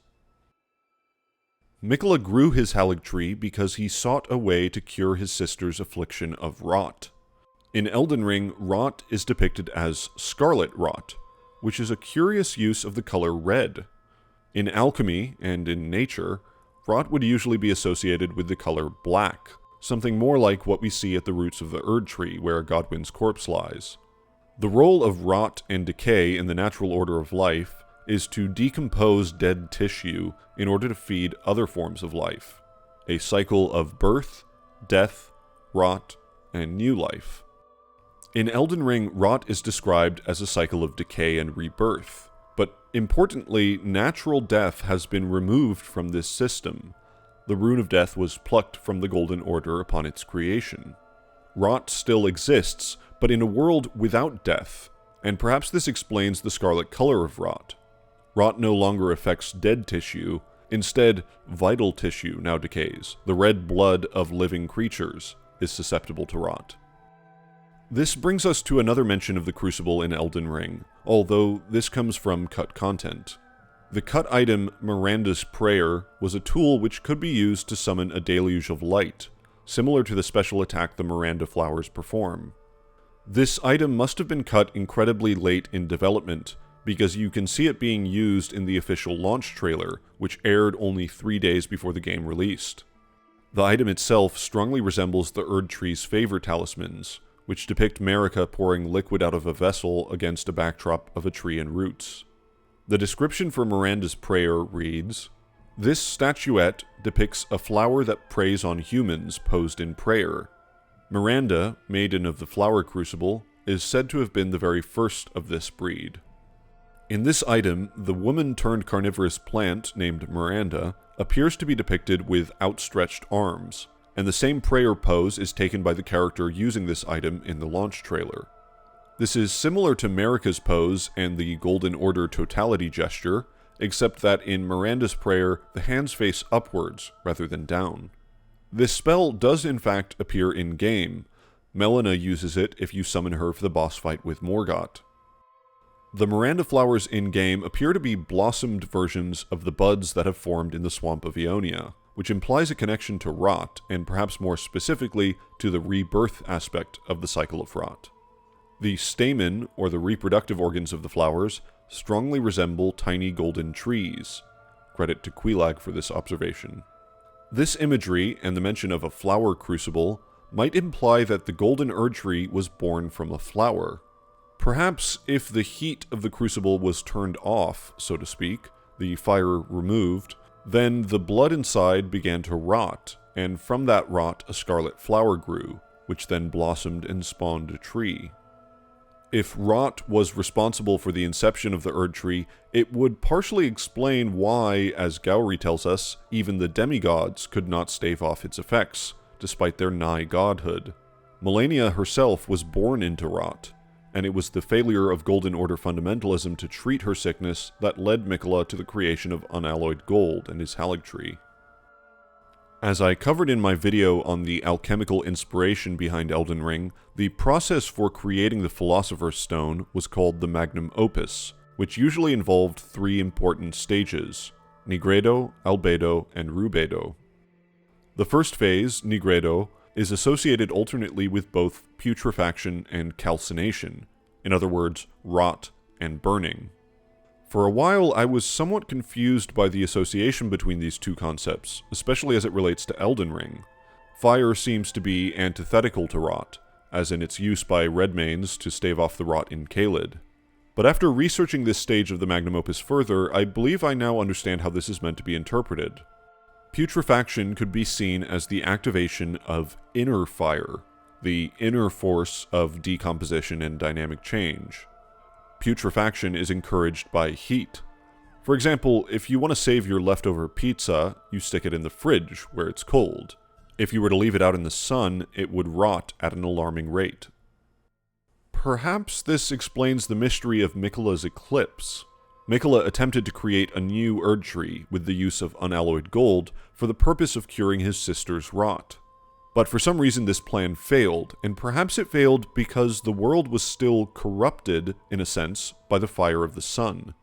Miquella grew his Halig tree because he sought a way to cure his sister's affliction of rot. In Elden Ring, rot is depicted as scarlet rot, which is a curious use of the color red. In alchemy, and in nature, rot would usually be associated with the color black, something more like what we see at the roots of the Erd tree where Godwyn's corpse lies. The role of rot and decay in the natural order of life is to decompose dead tissue in order to feed other forms of life. A cycle of birth, death, rot, and new life. In Elden Ring, rot is described as a cycle of decay and rebirth, but importantly, natural death has been removed from this system. The Rune of Death was plucked from the Golden Order upon its creation. Rot still exists, but in a world without death, and perhaps this explains the scarlet color of rot. Rot no longer affects dead tissue, instead, vital tissue now decays. The red blood of living creatures is susceptible to rot. This brings us to another mention of the Crucible in Elden Ring, although this comes from cut content. The cut item Miranda's Prayer was a tool which could be used to summon a deluge of light, similar to the special attack the Miranda flowers perform. This item must have been cut incredibly late in development, because you can see it being used in the official launch trailer, which aired only 3 days before the game released. The item itself strongly resembles the Erd Tree's favor talismans, which depict Marika pouring liquid out of a vessel against a backdrop of a tree and roots. The description for Miranda's Prayer reads, "This statuette depicts a flower that preys on humans posed in prayer. Miranda, maiden of the flower crucible, is said to have been the very first of this breed." In this item, the woman-turned-carnivorous plant named Miranda appears to be depicted with outstretched arms, and the same prayer pose is taken by the character using this item in the launch trailer. This is similar to Marika's pose and the Golden Order totality gesture, except that in Miranda's Prayer, the hands face upwards rather than down. This spell does in fact appear in-game. Melina uses it if you summon her for the boss fight with Morgott. The Miranda flowers in-game appear to be blossomed versions of the buds that have formed in the Swamp of Ionia, which implies a connection to rot, and perhaps more specifically to the rebirth aspect of the cycle of rot. The stamen, or the reproductive organs of the flowers, strongly resemble tiny golden trees. Credit to Quelaag for this observation. This imagery, and the mention of a flower crucible, might imply that the golden Erd Tree was born from a flower. Perhaps if the heat of the crucible was turned off, so to speak, the fire removed, then the blood inside began to rot, and from that rot a scarlet flower grew, which then blossomed and spawned a tree. If rot was responsible for the inception of the Erd Tree, it would partially explain why, as Gowry tells us, even the demigods could not stave off its effects, despite their nigh godhood. Malenia herself was born into rot, and it was the failure of Golden Order fundamentalism to treat her sickness that led Miquella to the creation of unalloyed gold and his Haligtree. As I covered in my video on the alchemical inspiration behind Elden Ring, the process for creating the Philosopher's Stone was called the Magnum Opus, which usually involved 3 important stages: Nigredo, Albedo, and Rubedo. The first phase, Nigredo, is associated alternately with both putrefaction and calcination, in other words, rot and burning. For a while, I was somewhat confused by the association between these two concepts, especially as it relates to Elden Ring. Fire seems to be antithetical to rot, as in its use by Redmanes to stave off the rot in Caelid. But after researching this stage of the Magnum Opus further, I believe I now understand how this is meant to be interpreted. Putrefaction could be seen as the activation of inner fire, the inner force of decomposition and dynamic change. Putrefaction is encouraged by heat. For example, if you want to save your leftover pizza, you stick it in the fridge, where it's cold. If you were to leave it out in the sun, it would rot at an alarming rate. Perhaps this explains the mystery of Miquella's eclipse. Miquella attempted to create a new Erd Tree with the use of unalloyed gold for the purpose of curing his sister's rot. But for some reason this plan failed, and perhaps it failed because the world was still corrupted, in a sense, by the fire of the sun.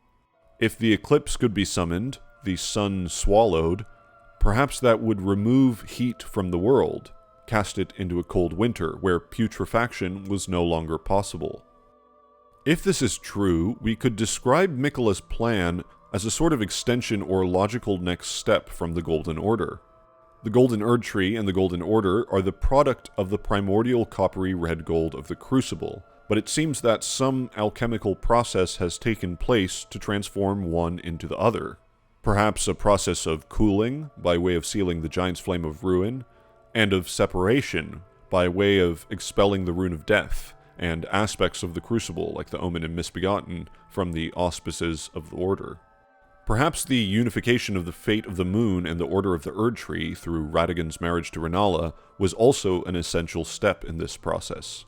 If the eclipse could be summoned, the sun swallowed, perhaps that would remove heat from the world, cast it into a cold winter where putrefaction was no longer possible. If this is true, we could describe Miquella's plan as a sort of extension or logical next step from the Golden Order. The Golden Erd Tree and the Golden Order are the product of the primordial coppery red gold of the Crucible, but it seems that some alchemical process has taken place to transform one into the other. Perhaps a process of cooling, by way of sealing the giant's flame of ruin, and of separation, by way of expelling the rune of death, and aspects of the Crucible, like the Omen and Misbegotten, from the auspices of the Order. Perhaps the unification of the fate of the moon and the Order of the Erd Tree through Radagon's marriage to Rennala was also an essential step in this process.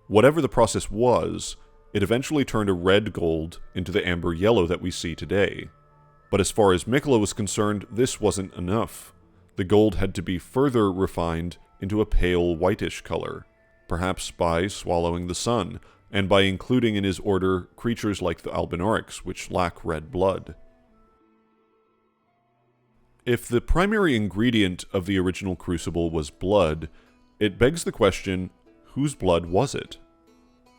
Whatever the process was, it eventually turned a red gold into the amber yellow that we see today. But as far as Miquella was concerned, this wasn't enough. The gold had to be further refined into a pale whitish color, perhaps by swallowing the sun, and by including in his order creatures like the Albinaurics, which lack red blood. If the primary ingredient of the original Crucible was blood, it begs the question, whose blood was it?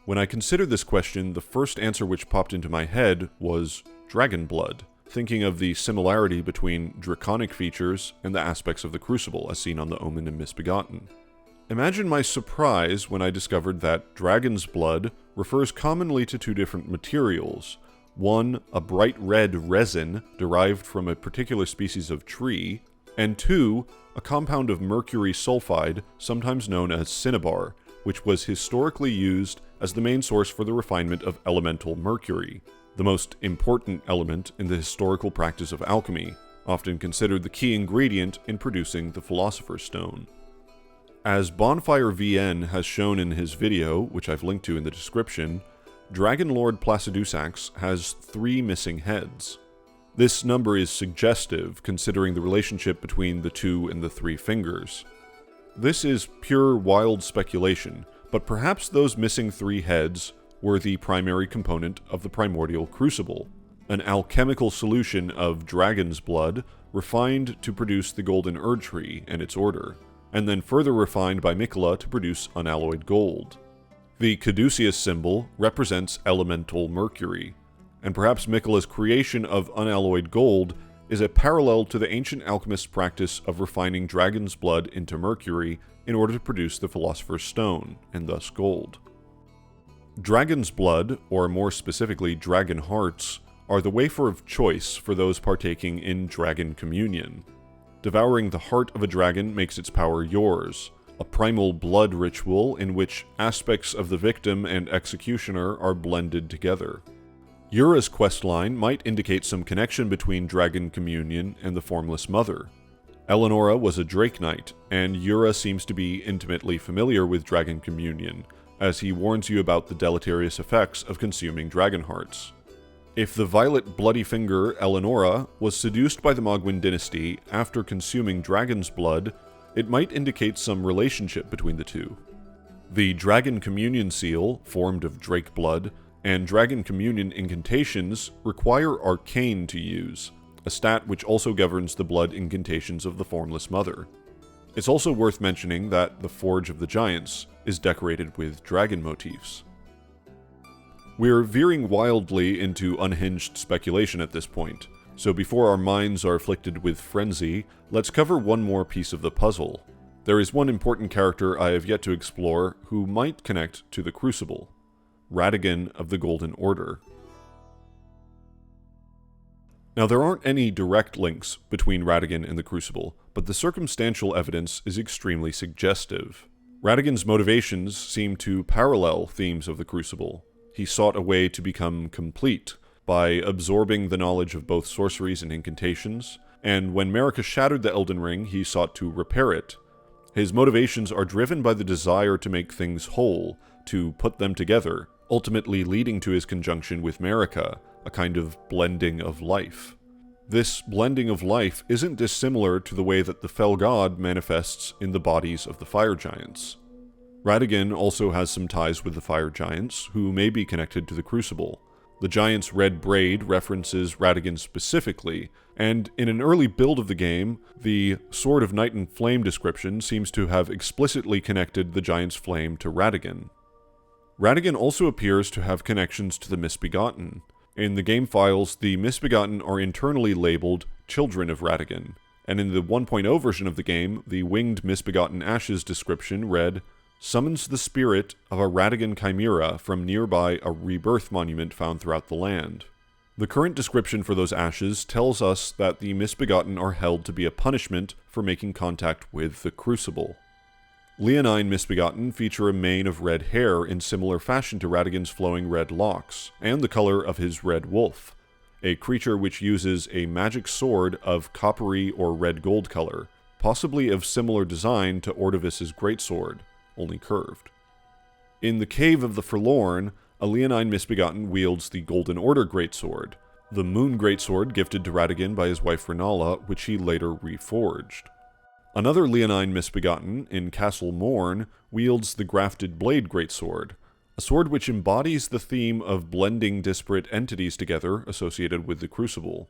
When I considered this question, the first answer which popped into my head was dragon blood, thinking of the similarity between draconic features and the aspects of the Crucible as seen on the Omen and Misbegotten. Imagine my surprise when I discovered that dragon's blood refers commonly to two different materials. One, a bright red resin derived from a particular species of tree, and two, a compound of mercury sulfide, sometimes known as cinnabar, which was historically used as the main source for the refinement of elemental mercury, the most important element in the historical practice of alchemy, often considered the key ingredient in producing the Philosopher's Stone. As Bonfire VN has shown in his video, which I've linked to in the description, Dragonlord Placidusax has 3 missing heads. This number is suggestive, considering the relationship between the 2 and the 3 fingers. This is pure wild speculation, but perhaps those missing 3 heads were the primary component of the primordial Crucible, an alchemical solution of dragon's blood refined to produce the golden Erd Tree and its order, and then further refined by Miquella to produce unalloyed gold. The caduceus symbol represents elemental mercury, and perhaps Miquella's creation of unalloyed gold is a parallel to the ancient alchemist's practice of refining dragon's blood into mercury in order to produce the Philosopher's Stone, and thus gold. Dragon's blood, or more specifically dragon hearts, are the wafer of choice for those partaking in dragon communion. Devouring the heart of a dragon makes its power yours, a primal blood ritual in which aspects of the victim and executioner are blended together. Yura's questline might indicate some connection between dragon communion and the Formless Mother. Eleonora was a Drake Knight, and Yura seems to be intimately familiar with dragon communion, as he warns you about the deleterious effects of consuming dragon hearts. If the violet bloody finger Eleonora was seduced by the Mogwin dynasty after consuming dragon's blood, it might indicate some relationship between the two. The Dragon Communion Seal, formed of drake blood, and Dragon Communion incantations require Arcane to use, a stat which also governs the blood incantations of the Formless Mother. It's also worth mentioning that the Forge of the Giants is decorated with dragon motifs. We're veering wildly into unhinged speculation at this point, so before our minds are afflicted with frenzy, let's cover one more piece of the puzzle. There is one important character I have yet to explore who might connect to the Crucible: Radagon of the Golden Order. Now, there aren't any direct links between Radagon and the Crucible, but the circumstantial evidence is extremely suggestive. Radagon's motivations seem to parallel themes of the Crucible. He sought a way to become complete by absorbing the knowledge of both sorceries and incantations, and when Marika shattered the Elden Ring, he sought to repair it. His motivations are driven by the desire to make things whole, to put them together, ultimately leading to his conjunction with Marika, a kind of blending of life. This blending of life isn't dissimilar to the way that the Fell God manifests in the bodies of the fire giants. Radagon also has some ties with the fire giants, who may be connected to the Crucible. The giant's red braid references Radagon specifically, and in an early build of the game, the Sword of Night and Flame description seems to have explicitly connected the giant's flame to Radagon. Radagon also appears to have connections to the Misbegotten. In the game files, the Misbegotten are internally labeled Children of Radagon, and in the 1.0 version of the game, the winged Misbegotten Ashes description read, summons the spirit of a Radagon chimera from nearby a rebirth monument found throughout the land. The current description for those ashes tells us that the misbegotten are held to be a punishment for making contact with the Crucible. Leonine misbegotten feature a mane of red hair in similar fashion to Radagon's flowing red locks, and the color of his red wolf, a creature which uses a magic sword of coppery or red gold color, possibly of similar design to Ordovis's greatsword, only curved. In the Cave of the Forlorn, a Leonine misbegotten wields the Golden Order greatsword, the Moon greatsword gifted to Radagon by his wife Rennala, which he later reforged. Another Leonine misbegotten, in Castle Morn, wields the Grafted Blade greatsword, a sword which embodies the theme of blending disparate entities together associated with the Crucible.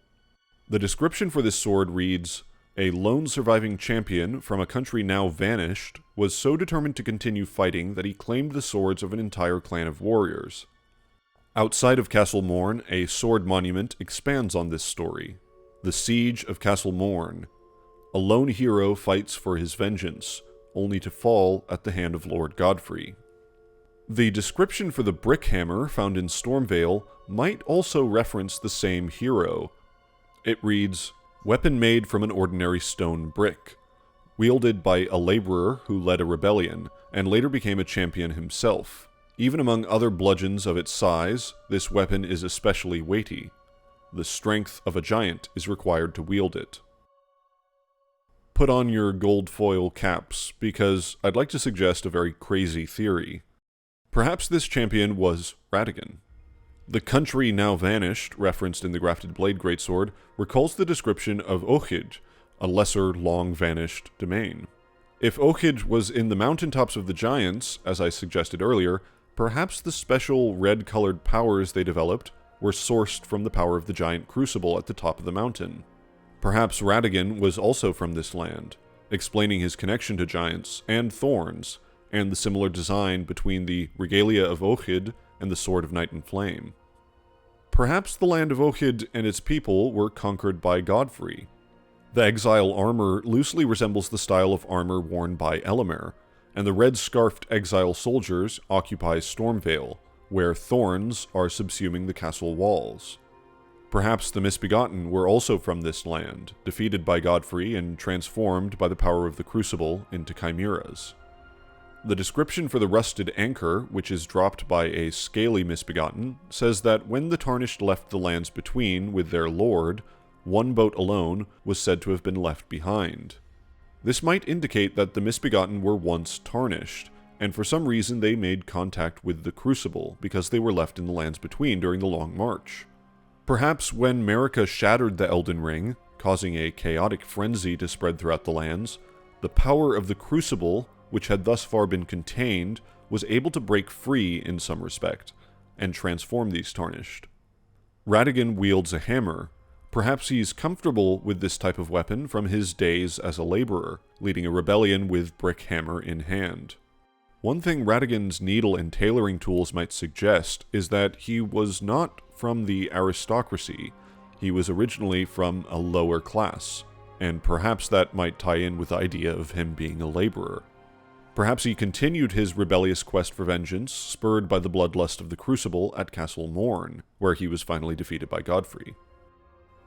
The description for this sword reads, "A lone surviving champion from a country now vanished was so determined to continue fighting that he claimed the swords of an entire clan of warriors." Outside of Castle Morn, a sword monument expands on this story. The Siege of Castle Morn. A lone hero fights for his vengeance, only to fall at the hand of Lord Godfrey. The description for the brick hammer found in Stormvale might also reference the same hero. It reads, "Weapon made from an ordinary stone brick, wielded by a laborer who led a rebellion, and later became a champion himself. Even among other bludgeons of its size, this weapon is especially weighty. The strength of a giant is required to wield it." Put on your gold foil caps, because I'd like to suggest a very crazy theory. Perhaps this champion was Radagon. The country now vanished, referenced in the Grafted Blade greatsword, recalls the description of Eochaid, a lesser, long-vanished domain. If Eochaid was in the mountaintops of the giants, as I suggested earlier, perhaps the special red-colored powers they developed were sourced from the power of the giant Crucible at the top of the mountain. Perhaps Radagon was also from this land, explaining his connection to giants and thorns, and the similar design between the regalia of Eochaid and the Sword of Night and Flame. Perhaps the land of Eochaid and its people were conquered by Godfrey. The exile armor loosely resembles the style of armor worn by Elemer, and the red-scarfed exile soldiers occupy Stormvale, where thorns are subsuming the castle walls. Perhaps the misbegotten were also from this land, defeated by Godfrey and transformed by the power of the Crucible into chimeras. The description for the rusted anchor, which is dropped by a scaly misbegotten, says that when the Tarnished left the lands between with their lord, one boat alone was said to have been left behind. This might indicate that the misbegotten were once Tarnished, and for some reason they made contact with the Crucible because they were left in the lands between during the Long March. Perhaps when Marika shattered the Elden Ring, causing a chaotic frenzy to spread throughout the lands, the power of the Crucible, which had thus far been contained, was able to break free in some respect, and transform these Tarnished. Radagon wields a hammer. Perhaps he's comfortable with this type of weapon from his days as a laborer, leading a rebellion with brick hammer in hand. One thing Radagon's needle and tailoring tools might suggest is that he was not from the aristocracy. He was originally from a lower class, and perhaps that might tie in with the idea of him being a laborer. Perhaps he continued his rebellious quest for vengeance, spurred by the bloodlust of the Crucible at Castle Morn, where he was finally defeated by Godfrey.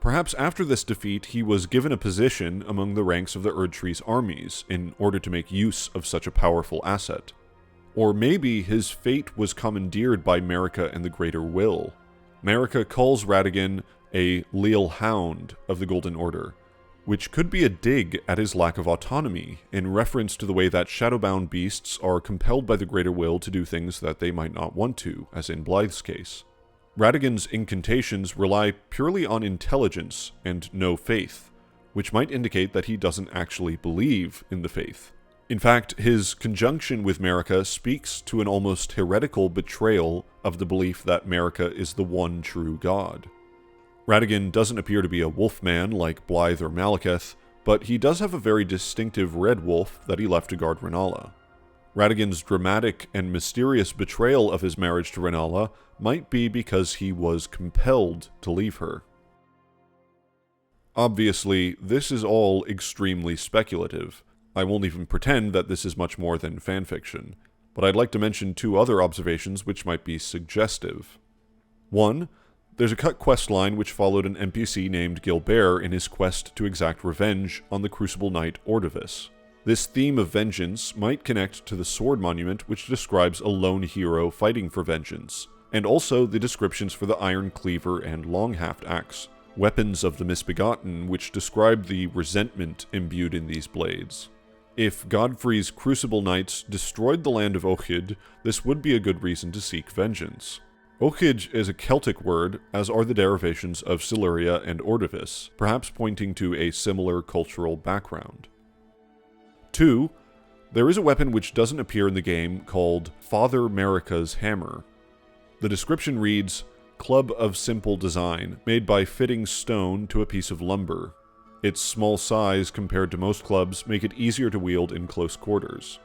Perhaps after this defeat, he was given a position among the ranks of the Erdtree's armies in order to make use of such a powerful asset. Or maybe his fate was commandeered by Marika and the Greater Will. Marika calls Radagon a Leal Hound of the Golden Order, which could be a dig at his lack of autonomy, in reference to the way that shadowbound beasts are compelled by the Greater Will to do things that they might not want to, as in Blythe's case. Radagon's incantations rely purely on intelligence and no faith, which might indicate that he doesn't actually believe in the faith. In fact, his conjunction with Marika speaks to an almost heretical betrayal of the belief that Marika is the one true god. Radagon doesn't appear to be a wolfman like Blythe or Malekith, but he does have a very distinctive red wolf that he left to guard Rennala. Radagon's dramatic and mysterious betrayal of his marriage to Rennala might be because he was compelled to leave her. Obviously, this is all extremely speculative. I won't even pretend that this is much more than fanfiction. But I'd like to mention 2 other observations which might be suggestive. 1. There's a cut quest line which followed an NPC named Gilbert in his quest to exact revenge on the Crucible Knight Ordovis. This theme of vengeance might connect to the sword monument which describes a lone hero fighting for vengeance, and also the descriptions for the Iron Cleaver and Long-Haft Axe, weapons of the Misbegotten which describe the resentment imbued in these blades. If Godfrey's Crucible Knights destroyed the land of Eochaid, this would be a good reason to seek vengeance. Eochaid is a Celtic word, as are the derivations of Siluria and Ordovis, perhaps pointing to a similar cultural background. 2. There is a weapon which doesn't appear in the game called Father Marika's Hammer. The description reads, "Club of simple design, made by fitting stone to a piece of lumber. Its small size compared to most clubs make it easier to wield in close quarters."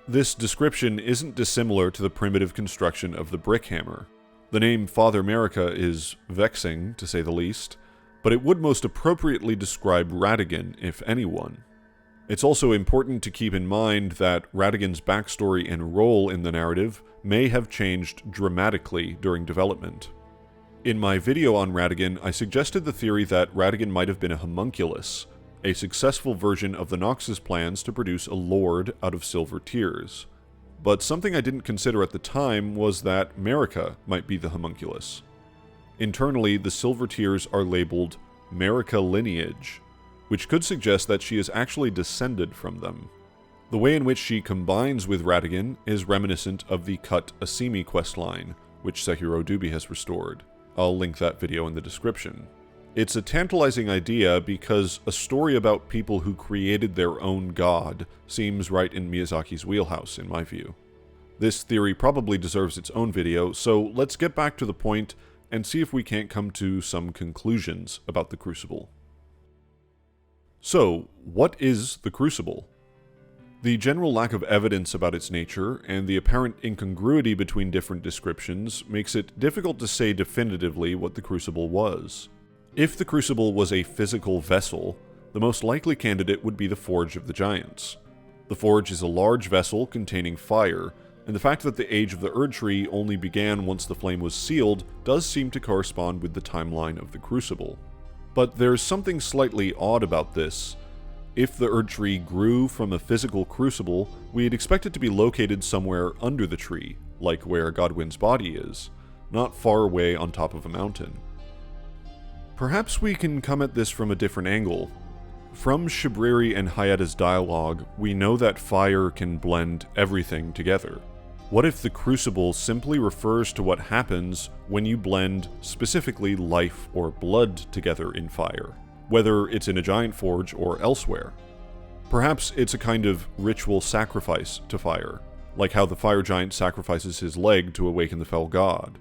This description isn't dissimilar to the primitive construction of the brick hammer. The name Father Marika is vexing, to say the least, but it would most appropriately describe Radagon, if anyone. It's also important to keep in mind that Radagon's backstory and role in the narrative may have changed dramatically during development. In my video on Radagon, I suggested the theory that Radagon might have been a homunculus, a successful version of the Noxus plans to produce a lord out of silver tears. But something I didn't consider at the time was that Marika might be the homunculus. Internally, the silver tears are labeled Marika lineage, which could suggest that she is actually descended from them. The way in which she combines with Radagon is reminiscent of the Cut Asimi questline, which Sekiro Dubi has restored. I'll link that video in the description. It's a tantalizing idea because a story about people who created their own god seems right in Miyazaki's wheelhouse, in my view. This theory probably deserves its own video, so let's get back to the point and see if we can't come to some conclusions about the Crucible. So, what is the Crucible? The general lack of evidence about its nature and the apparent incongruity between different descriptions makes it difficult to say definitively what the Crucible was. If the Crucible was a physical vessel, the most likely candidate would be the Forge of the Giants. The Forge is a large vessel containing fire, and the fact that the Age of the Erdtree only began once the flame was sealed does seem to correspond with the timeline of the Crucible. But there's something slightly odd about this. If the Erdtree grew from a physical crucible, we'd expect it to be located somewhere under the tree, like where Godwyn's body is, not far away on top of a mountain. Perhaps we can come at this from a different angle. From Shabriri and Hayata's dialogue, we know that fire can blend everything together. What if the Crucible simply refers to what happens when you blend specifically life or blood together in fire, whether it's in a giant forge or elsewhere? Perhaps it's a kind of ritual sacrifice to fire, like how the fire giant sacrifices his leg to awaken the fell god.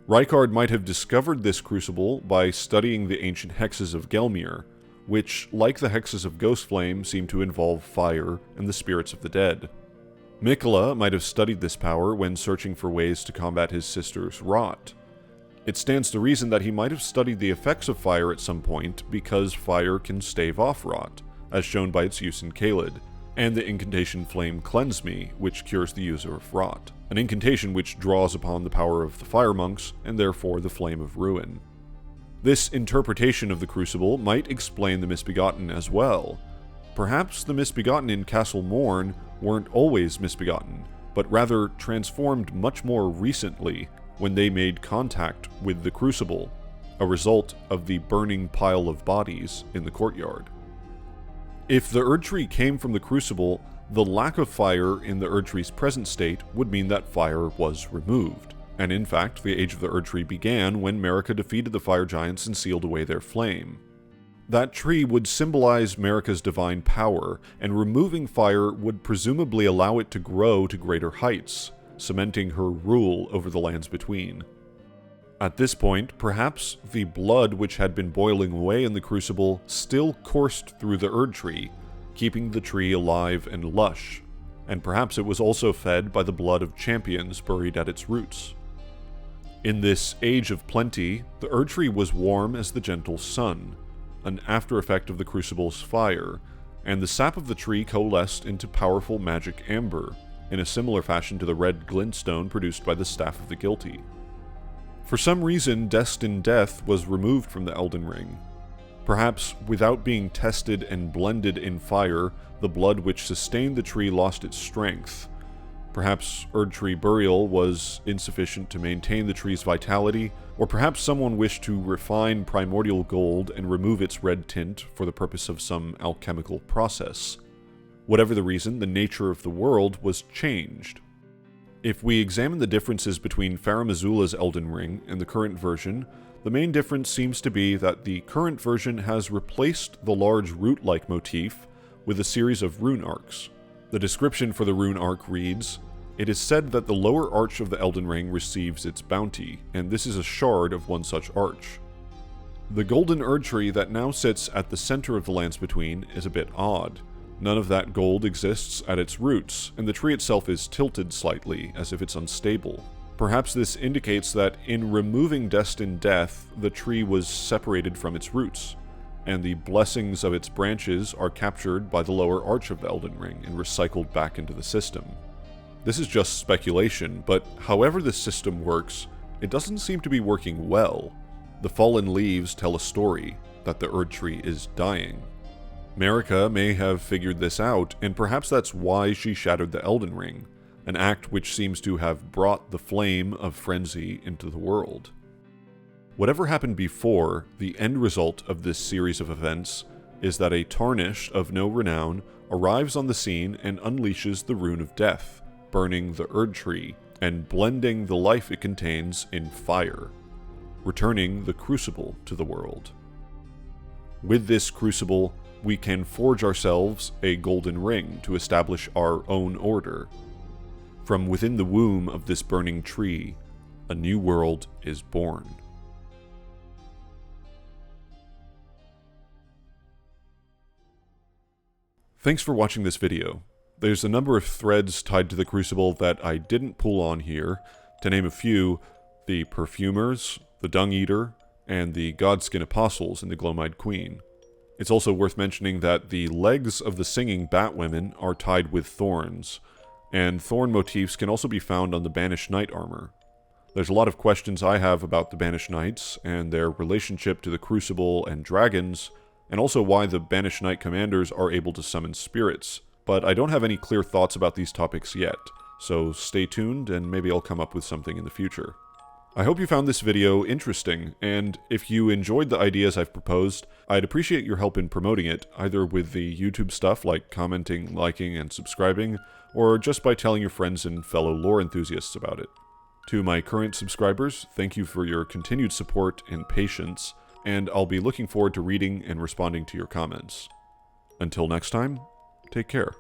Rykard might have discovered this crucible by studying the ancient hexes of Gelmir, which, like the hexes of Ghostflame, seem to involve fire and the spirits of the dead. Mikola might have studied this power when searching for ways to combat his sister's rot. It stands to reason that he might have studied the effects of fire at some point because fire can stave off rot, as shown by its use in Caelid, and the incantation Flame Cleanse Me, which cures the user of rot, an incantation which draws upon the power of the fire monks, and therefore the Flame of Ruin. This interpretation of the Crucible might explain the Misbegotten as well. Perhaps the Misbegotten in Castle Morn weren't always misbegotten, but rather transformed much more recently when they made contact with the Crucible, a result of the burning pile of bodies in the courtyard. If the Erdtree came from the Crucible, the lack of fire in the Erdtree's present state would mean that fire was removed, and in fact the Age of the Erdtree began when Marika defeated the fire giants and sealed away their flame. That tree would symbolize Marika's divine power, and removing fire would presumably allow it to grow to greater heights, cementing her rule over the lands between. At this point, perhaps the blood which had been boiling away in the Crucible still coursed through the Erdtree, keeping the tree alive and lush, and perhaps it was also fed by the blood of champions buried at its roots. In this age of plenty, the Erdtree was warm as the gentle sun, an after effect of the Crucible's fire, and the sap of the tree coalesced into powerful magic amber, in a similar fashion to the red glintstone produced by the Staff of the Guilty. For some reason, destined death was removed from the Elden Ring. Perhaps, without being tested and blended in fire, the blood which sustained the tree lost its strength. Perhaps Erdtree burial was insufficient to maintain the tree's vitality, or perhaps someone wished to refine primordial gold and remove its red tint for the purpose of some alchemical process. Whatever the reason, the nature of the world was changed. If we examine the differences between Farum Azula's Elden Ring and the current version, the main difference seems to be that the current version has replaced the large root-like motif with a series of rune arcs. The description for the rune arc reads, "It is said that the lower arch of the Elden Ring receives its bounty, and this is a shard of one such arch." The golden Erdtree that now sits at the center of the Lands Between is a bit odd. None of that gold exists at its roots, and the tree itself is tilted slightly, as if it's unstable. Perhaps this indicates that in removing destined death, the tree was separated from its roots, and the blessings of its branches are captured by the lower arch of the Elden Ring and recycled back into the system. This is just speculation, but however this system works, it doesn't seem to be working well. The fallen leaves tell a story, that the Erdtree is dying. Marika may have figured this out, and perhaps that's why she shattered the Elden Ring, an act which seems to have brought the flame of frenzy into the world. Whatever happened before, the end result of this series of events is that a Tarnished of no renown arrives on the scene and unleashes the Rune of Death, burning the Erdtree and blending the life it contains in fire, returning the Crucible to the world. With this Crucible, we can forge ourselves a golden ring to establish our own order. From within the womb of this burning tree, a new world is born. Thanks for watching this video. There's a number of threads tied to the Crucible that I didn't pull on here. To name a few, the Perfumers, the Dung Eater, and the Godskin Apostles in the Gloam-Eyed Queen. It's also worth mentioning that the legs of the singing Batwomen are tied with thorns, and thorn motifs can also be found on the Banished Knight armor. There's a lot of questions I have about the Banished Knights and their relationship to the Crucible and dragons, and also why the Banished Knight commanders are able to summon spirits, but I don't have any clear thoughts about these topics yet, so stay tuned and maybe I'll come up with something in the future. I hope you found this video interesting, and if you enjoyed the ideas I've proposed, I'd appreciate your help in promoting it, either with the YouTube stuff like commenting, liking, and subscribing, or just by telling your friends and fellow lore enthusiasts about it. To my current subscribers, thank you for your continued support and patience, and I'll be looking forward to reading and responding to your comments. Until next time, take care.